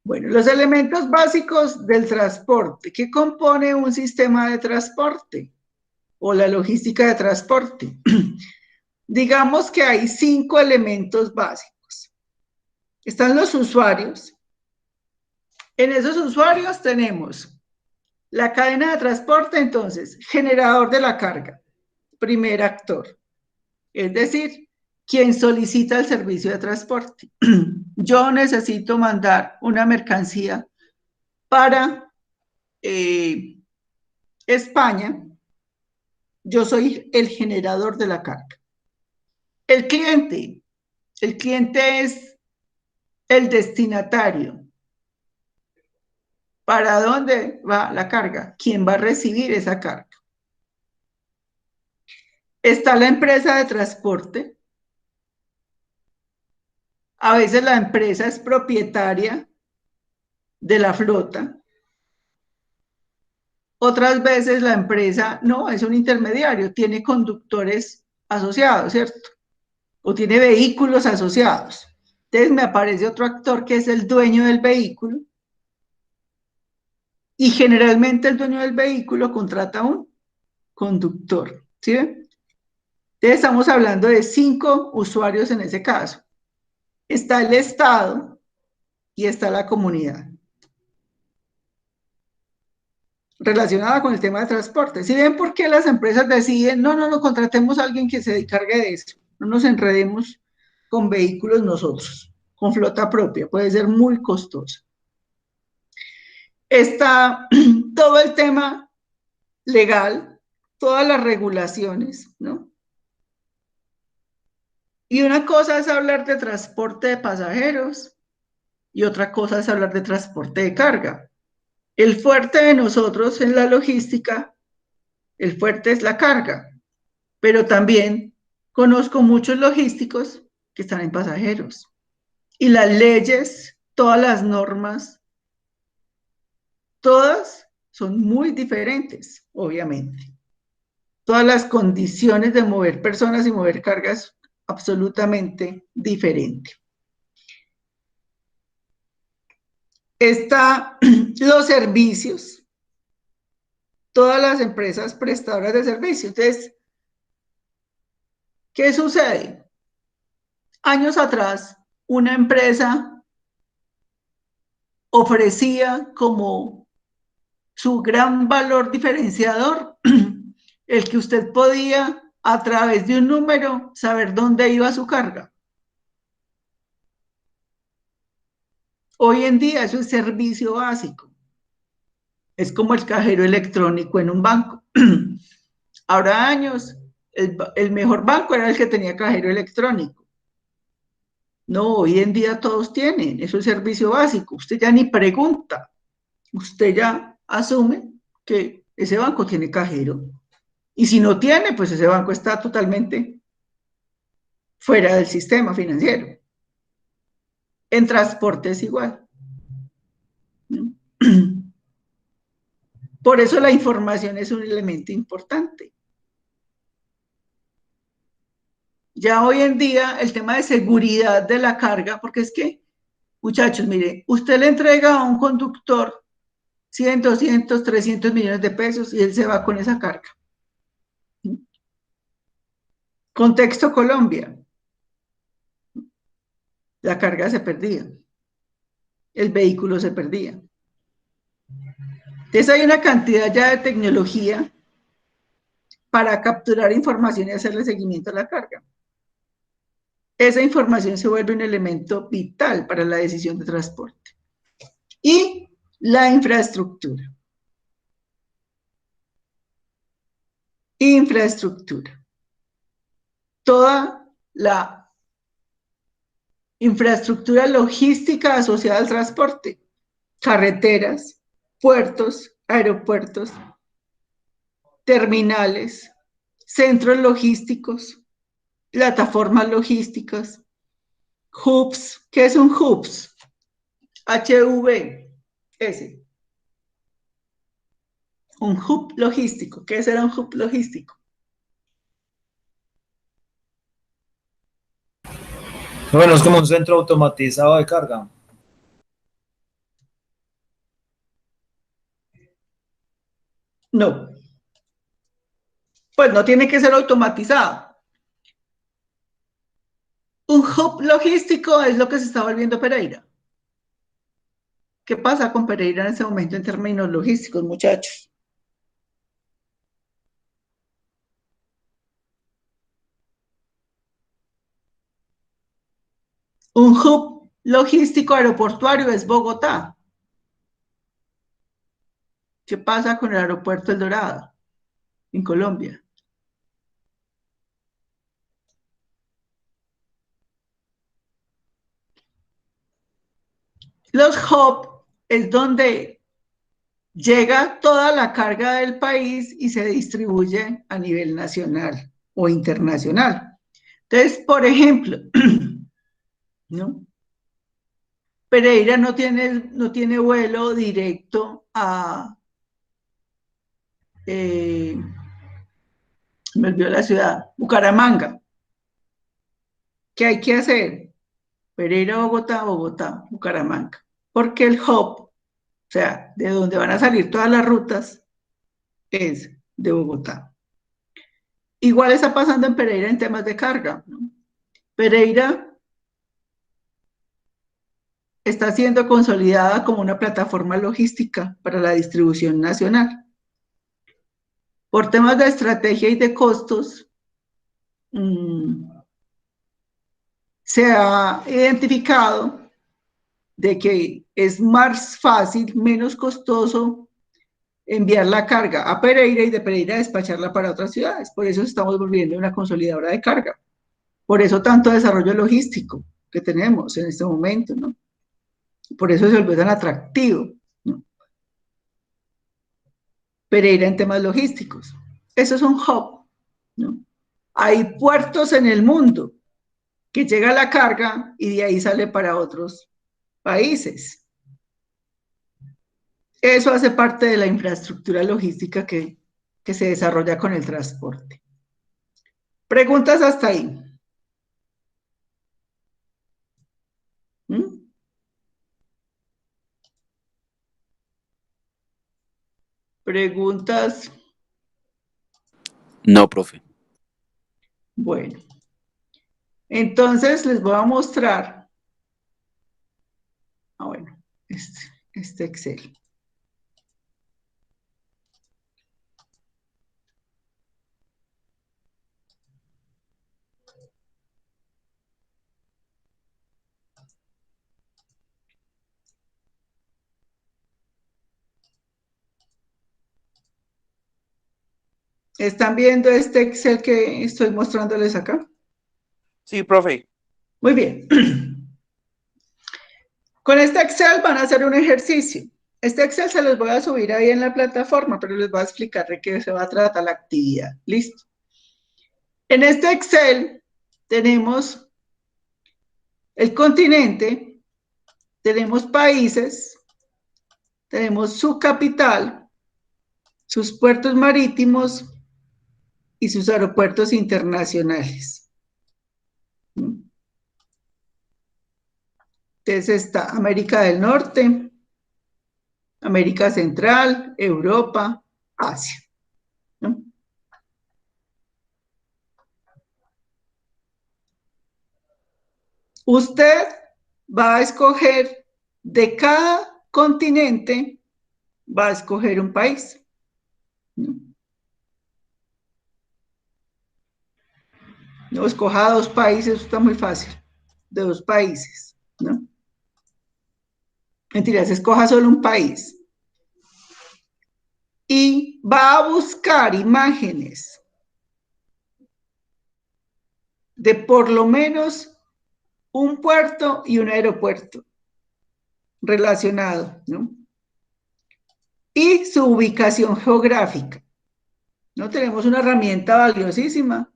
Bueno, los elementos básicos del transporte. ¿Qué compone un sistema de transporte o la logística de transporte? Digamos que hay 5 elementos básicos. Están los usuarios. En esos usuarios tenemos la cadena de transporte, entonces, generador de la carga, primer actor. Es decir, quien solicita el servicio de transporte. Yo necesito mandar una mercancía para España. Yo soy el generador de la carga. El cliente es el destinatario. ¿Para dónde va la carga? ¿Quién va a recibir esa carga? Está la empresa de transporte. A veces la empresa es propietaria de la flota. Otras veces la empresa no, es un intermediario, tiene conductores asociados, ¿cierto? O tiene vehículos asociados. Entonces me aparece otro actor que es el dueño del vehículo y generalmente el dueño del vehículo contrata a un conductor, ¿sí ven? Entonces estamos hablando de 5 usuarios en ese caso. Está el Estado y está la comunidad. Relacionada con el tema de transporte. ¿Sí ven por qué las empresas deciden, no, contratemos a alguien que se encargue de eso? No nos enredemos con vehículos nosotros, con flota propia, puede ser muy costoso. Está todo el tema legal, todas las regulaciones, ¿no? Y una cosa es hablar de transporte de pasajeros y otra cosa es hablar de transporte de carga. El fuerte de nosotros en la logística, el fuerte es la carga, pero también Conozco muchos logísticos que están en pasajeros. Y las leyes, todas las normas, todas son muy diferentes, obviamente. Todas las condiciones de mover personas y mover cargas, absolutamente diferente. Los servicios, todas las empresas prestadoras de servicios. Entonces, ¿qué sucede? Años atrás, una empresa ofrecía como su gran valor diferenciador el que usted podía, a través de un número, saber dónde iba su carga. Hoy en día eso es servicio básico. Es como el cajero electrónico en un banco. Ahora años, el mejor banco era el que tenía cajero electrónico. No, hoy en día todos tienen, eso es servicio básico. Usted ya ni pregunta, usted ya asume que ese banco tiene cajero. Y si no tiene, pues ese banco está totalmente fuera del sistema financiero. En transporte es igual. ¿No? Por eso la información es un elemento importante. Ya hoy en día el tema de seguridad de la carga, porque es que, muchachos, mire, usted le entrega a un conductor 100, 200, 300 millones de pesos y él se va con esa carga. Contexto Colombia. La carga se perdía. El vehículo se perdía. Entonces hay una cantidad ya de tecnología para capturar información y hacerle seguimiento a la carga. Esa información se vuelve un elemento vital para la decisión de transporte. Y la infraestructura. Infraestructura. Toda la infraestructura logística asociada al transporte. Carreteras, puertos, aeropuertos, terminales, centros logísticos, plataformas logísticas, hubs. ¿Qué es un hubs? HVS. Un hub logístico. ¿Qué será un hub logístico? Bueno, es como un centro automatizado de carga. No. Pues no tiene que ser automatizado. Un hub logístico es lo que se está volviendo Pereira. ¿Qué pasa con Pereira en ese momento en términos logísticos, muchachos? Un hub logístico aeroportuario es Bogotá. ¿Qué pasa con el aeropuerto El Dorado en Colombia? Los hubs es donde llega toda la carga del país y se distribuye a nivel nacional o internacional. Entonces, por ejemplo, ¿no? Pereira no tiene vuelo directo a, me olvidó la ciudad, Bucaramanga. ¿Qué hay que hacer? Pereira, Bogotá, Bogotá, Bucaramanga. Porque el hub, o sea, de donde van a salir todas las rutas, es de Bogotá. Igual está pasando en Pereira en temas de carga, ¿no? Pereira está siendo consolidada como una plataforma logística para la distribución nacional. Por temas de estrategia y de costos, se ha identificado de que es más fácil, menos costoso enviar la carga a Pereira y de Pereira despacharla para otras ciudades. Por eso estamos volviendo una consolidadora de carga. Por eso tanto desarrollo logístico que tenemos en este momento, ¿no? Por eso se volvió tan atractivo, ¿no? Pereira en temas logísticos. Eso es un hub, ¿no? Hay puertos en el mundo que llega la carga y de ahí sale para otros países. Eso hace parte de la infraestructura logística que se desarrolla con el transporte. ¿Preguntas hasta ahí? ¿Mm? ¿Preguntas? No, profe. Bueno, entonces les voy a mostrar, bueno, este Excel. ¿Están viendo este Excel que estoy mostrándoles acá? Sí, profe. Muy bien. Con este Excel van a hacer un ejercicio. Este Excel se los voy a subir ahí en la plataforma, pero les voy a explicar de qué se va a tratar la actividad. Listo. En este Excel tenemos el continente, tenemos países, tenemos su capital, sus puertos marítimos y sus aeropuertos internacionales. Entonces está América del Norte, América Central, Europa, Asia, ¿no? Usted va a escoger de cada continente, va a escoger un país, ¿no? No escoja 2 países, eso está muy fácil, de 2 países, ¿no? Mentiras, escoja solo un país. Y va a buscar imágenes de por lo menos un puerto y un aeropuerto relacionado, ¿no? Y su ubicación geográfica, ¿no? Tenemos una herramienta valiosísima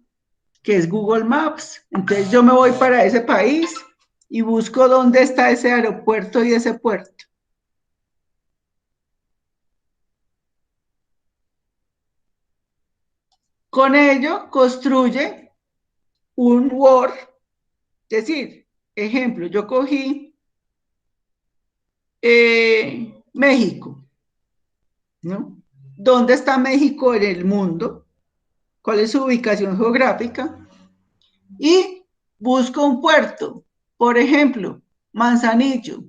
que es Google Maps. Entonces yo me voy para ese país y busco dónde está ese aeropuerto y ese puerto. Con ello construye un Word, es decir, ejemplo, yo cogí México, ¿no? ¿Dónde está México en el mundo? ¿Cuál es su ubicación geográfica? Y busco un puerto, por ejemplo, Manzanillo.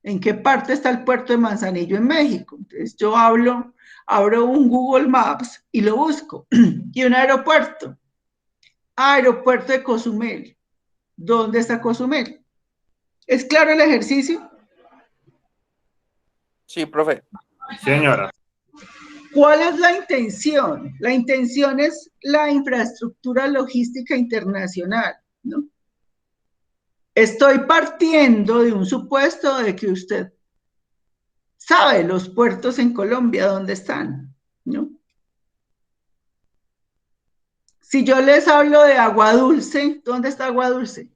¿En qué parte está el puerto de Manzanillo en México? Entonces yo abro un Google Maps y lo busco. Y un aeropuerto. Aeropuerto de Cozumel. ¿Dónde está Cozumel? ¿Es claro el ejercicio? Sí, profe. Señora. ¿Cuál es la intención? La intención es la infraestructura logística internacional, ¿no? Estoy partiendo de un supuesto de que usted sabe los puertos en Colombia dónde están, ¿no? Si yo les hablo de Agua Dulce, ¿dónde está Agua Dulce?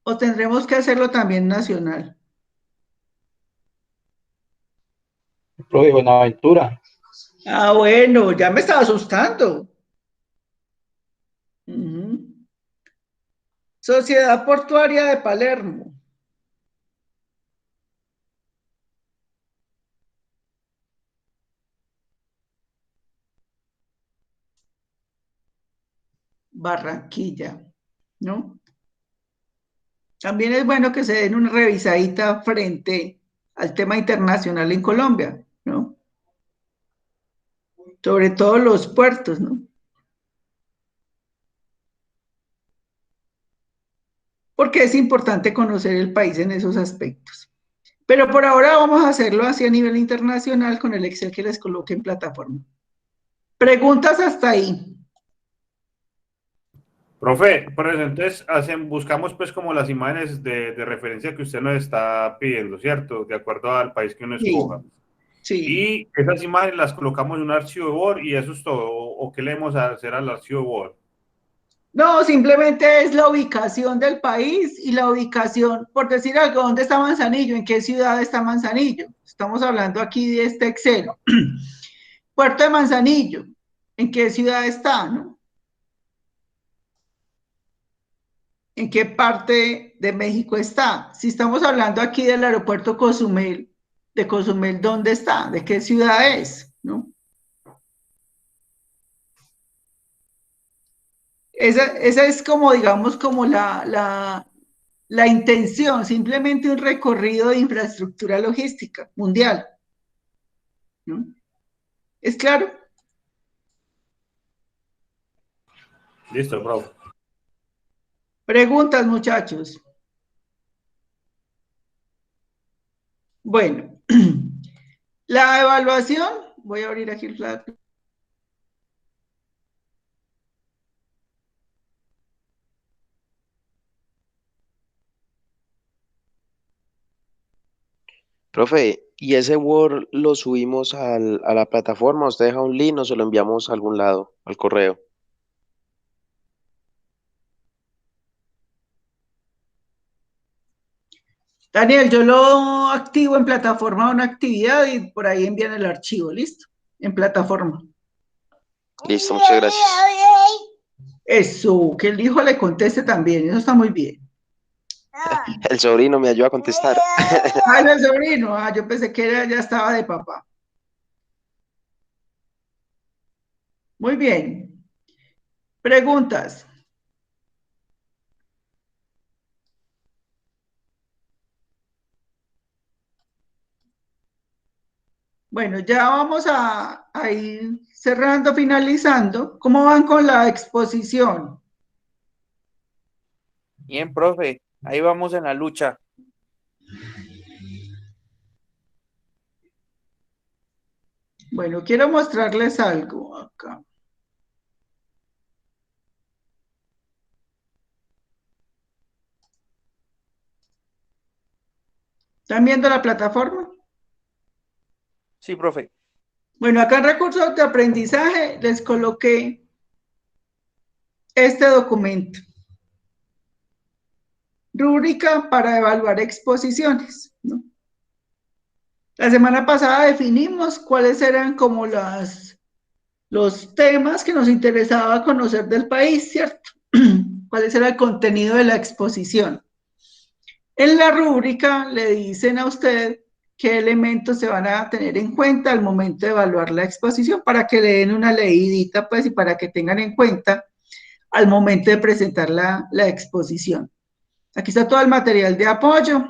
¿O tendremos que hacerlo también nacional? Profe, Buenaventura. Ah, bueno, ya me estaba asustando. Sociedad Portuaria de Palermo. Barranquilla, ¿no? También es bueno que se den una revisadita frente al tema internacional en Colombia, ¿no? Sobre todo los puertos, ¿no? Porque es importante conocer el país en esos aspectos. Pero por ahora vamos a hacerlo así a nivel internacional con el Excel que les coloque en plataforma. ¿Preguntas hasta ahí? Profe, por eso entonces buscamos pues como las imágenes de referencia que usted nos está pidiendo, ¿cierto? De acuerdo al país que uno Sí, escoja. sí. Y esas imágenes las colocamos en un archivo Word y eso es todo. ¿O qué le debemos hacer al archivo Word? No, simplemente es la ubicación del país y la ubicación, por decir algo, ¿dónde está Manzanillo? ¿En qué ciudad está Manzanillo? Estamos hablando aquí de este Excel. Puerto de Manzanillo, ¿en qué ciudad está, no? ¿En qué parte de México está? Si estamos hablando aquí del aeropuerto Cozumel, de Cozumel, ¿dónde está? ¿De qué ciudad es? ¿No? Esa es como, digamos, como la intención, simplemente un recorrido de infraestructura logística mundial, ¿no? ¿Es claro? Listo, profe. Preguntas, muchachos. Bueno, la evaluación, voy a abrir aquí el plato. Profe, ¿y ese Word lo subimos a la plataforma? ¿Usted deja un link o se lo enviamos a algún lado, al correo? Daniel, yo lo activo en plataforma de una actividad y por ahí envían el archivo, ¿listo? En plataforma. Listo, muchas gracias. Eso, que el hijo le conteste también, eso está muy bien. El sobrino me ayuda a contestar. Ah, el sobrino, yo pensé que ya estaba de papá. Muy bien. Preguntas. Bueno, ya vamos a ir cerrando, finalizando. ¿Cómo van con la exposición? Bien, profe, ahí vamos en la lucha. Bueno, quiero mostrarles algo acá. ¿Están viendo la plataforma? Sí, profe. Bueno, acá en recursos de aprendizaje les coloqué este documento. Rúbrica para evaluar exposiciones, ¿no? La semana pasada definimos cuáles eran como los temas que nos interesaba conocer del país, ¿cierto? ¿Cuál era el contenido de la exposición? En la rúbrica le dicen a usted qué elementos se van a tener en cuenta al momento de evaluar la exposición para que le den una leidita, pues, y para que tengan en cuenta al momento de presentar la exposición. Aquí está todo el material de apoyo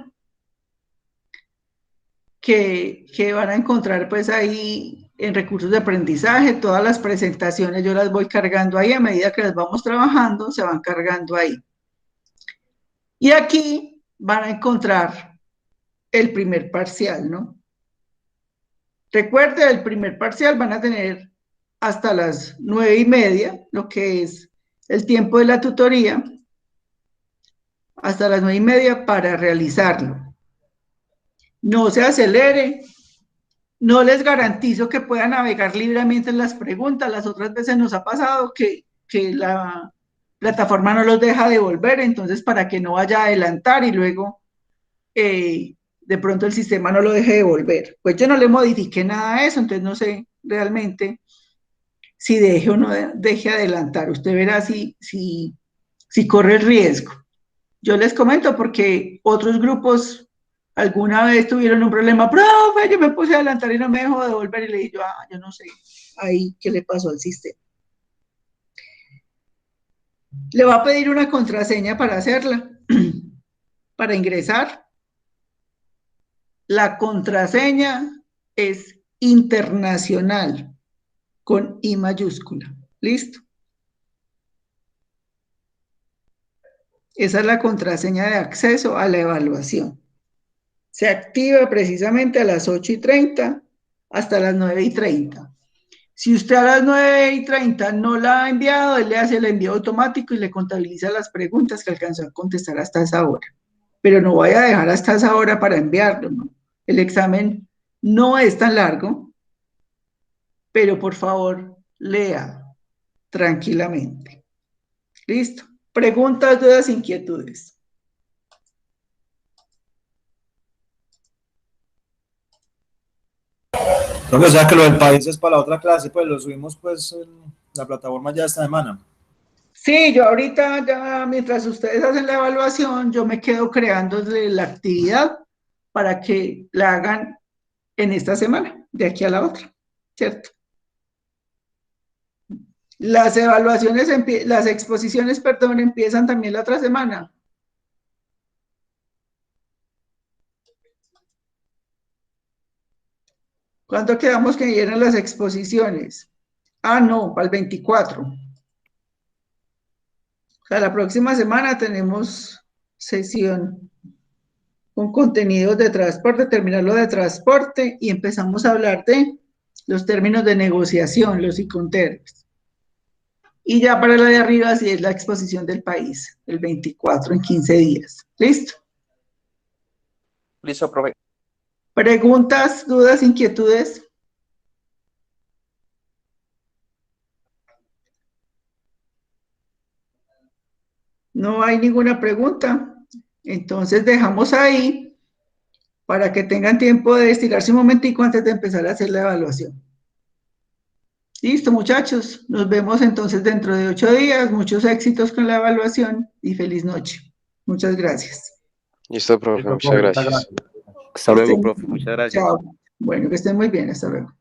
que van a encontrar, pues, ahí en recursos de aprendizaje. Todas las presentaciones yo las voy cargando ahí, a medida que las vamos trabajando, se van cargando ahí. Y aquí van a encontrar el primer parcial, ¿no? Recuerde, el primer parcial van a tener hasta las 9:30, lo que es el tiempo de la tutoría, hasta las 9:30 para realizarlo. No se acelere, no les garantizo que puedan navegar libremente en las preguntas. Las otras veces nos ha pasado que la plataforma no los deja devolver, entonces para que no vaya a adelantar y luego de pronto el sistema no lo deje devolver. Pues yo no le modifiqué nada a eso, entonces no sé realmente si deje o no deje adelantar. Usted verá si corre el riesgo. Yo les comento porque otros grupos alguna vez tuvieron un problema, profe, yo me puse a adelantar y no me dejó devolver, y le dije yo no sé ahí qué le pasó al sistema. Le va a pedir una contraseña para hacerla, para ingresar. La contraseña es internacional, con I mayúscula. ¿Listo? Esa es la contraseña de acceso a la evaluación. Se activa precisamente a las 8:30 hasta las 9:30. Si usted a las 9:30 no la ha enviado, él le hace el envío automático y le contabiliza las preguntas que alcanzó a contestar hasta esa hora. Pero no vaya a dejar hasta esa hora para enviarlo, ¿no? El examen no es tan largo, pero por favor, lea tranquilamente. ¿Listo? Preguntas, dudas, inquietudes. Profe, o sea que lo del país es para la otra clase, pues lo subimos pues en la plataforma ya esta semana. Sí, yo ahorita ya, mientras ustedes hacen la evaluación, yo me quedo creando la actividad para que la hagan en esta semana, de aquí a la otra, ¿cierto? Las evaluaciones, las exposiciones, perdón, empiezan también la otra semana. ¿Cuándo quedamos que vienen las exposiciones? Ah, no, para el 24. O sea, la próxima semana tenemos sesión con contenidos de transporte, terminarlo de transporte y empezamos a hablar de los términos de negociación, los Iconterms. Y ya para la de arriba sí es la exposición del país, el 24 en 15 días. ¿Listo? Listo, profe. ¿Preguntas, dudas, inquietudes? No hay ninguna pregunta. Entonces dejamos ahí para que tengan tiempo de estirarse un momentico antes de empezar a hacer la evaluación. Listo, muchachos. Nos vemos entonces dentro de 8 días. Muchos éxitos con la evaluación y feliz noche. Muchas gracias. Listo, profe, muchas gracias. Hasta luego, Estén- profe. Muchas gracias. Chao. Bueno, que estén muy bien. Hasta luego.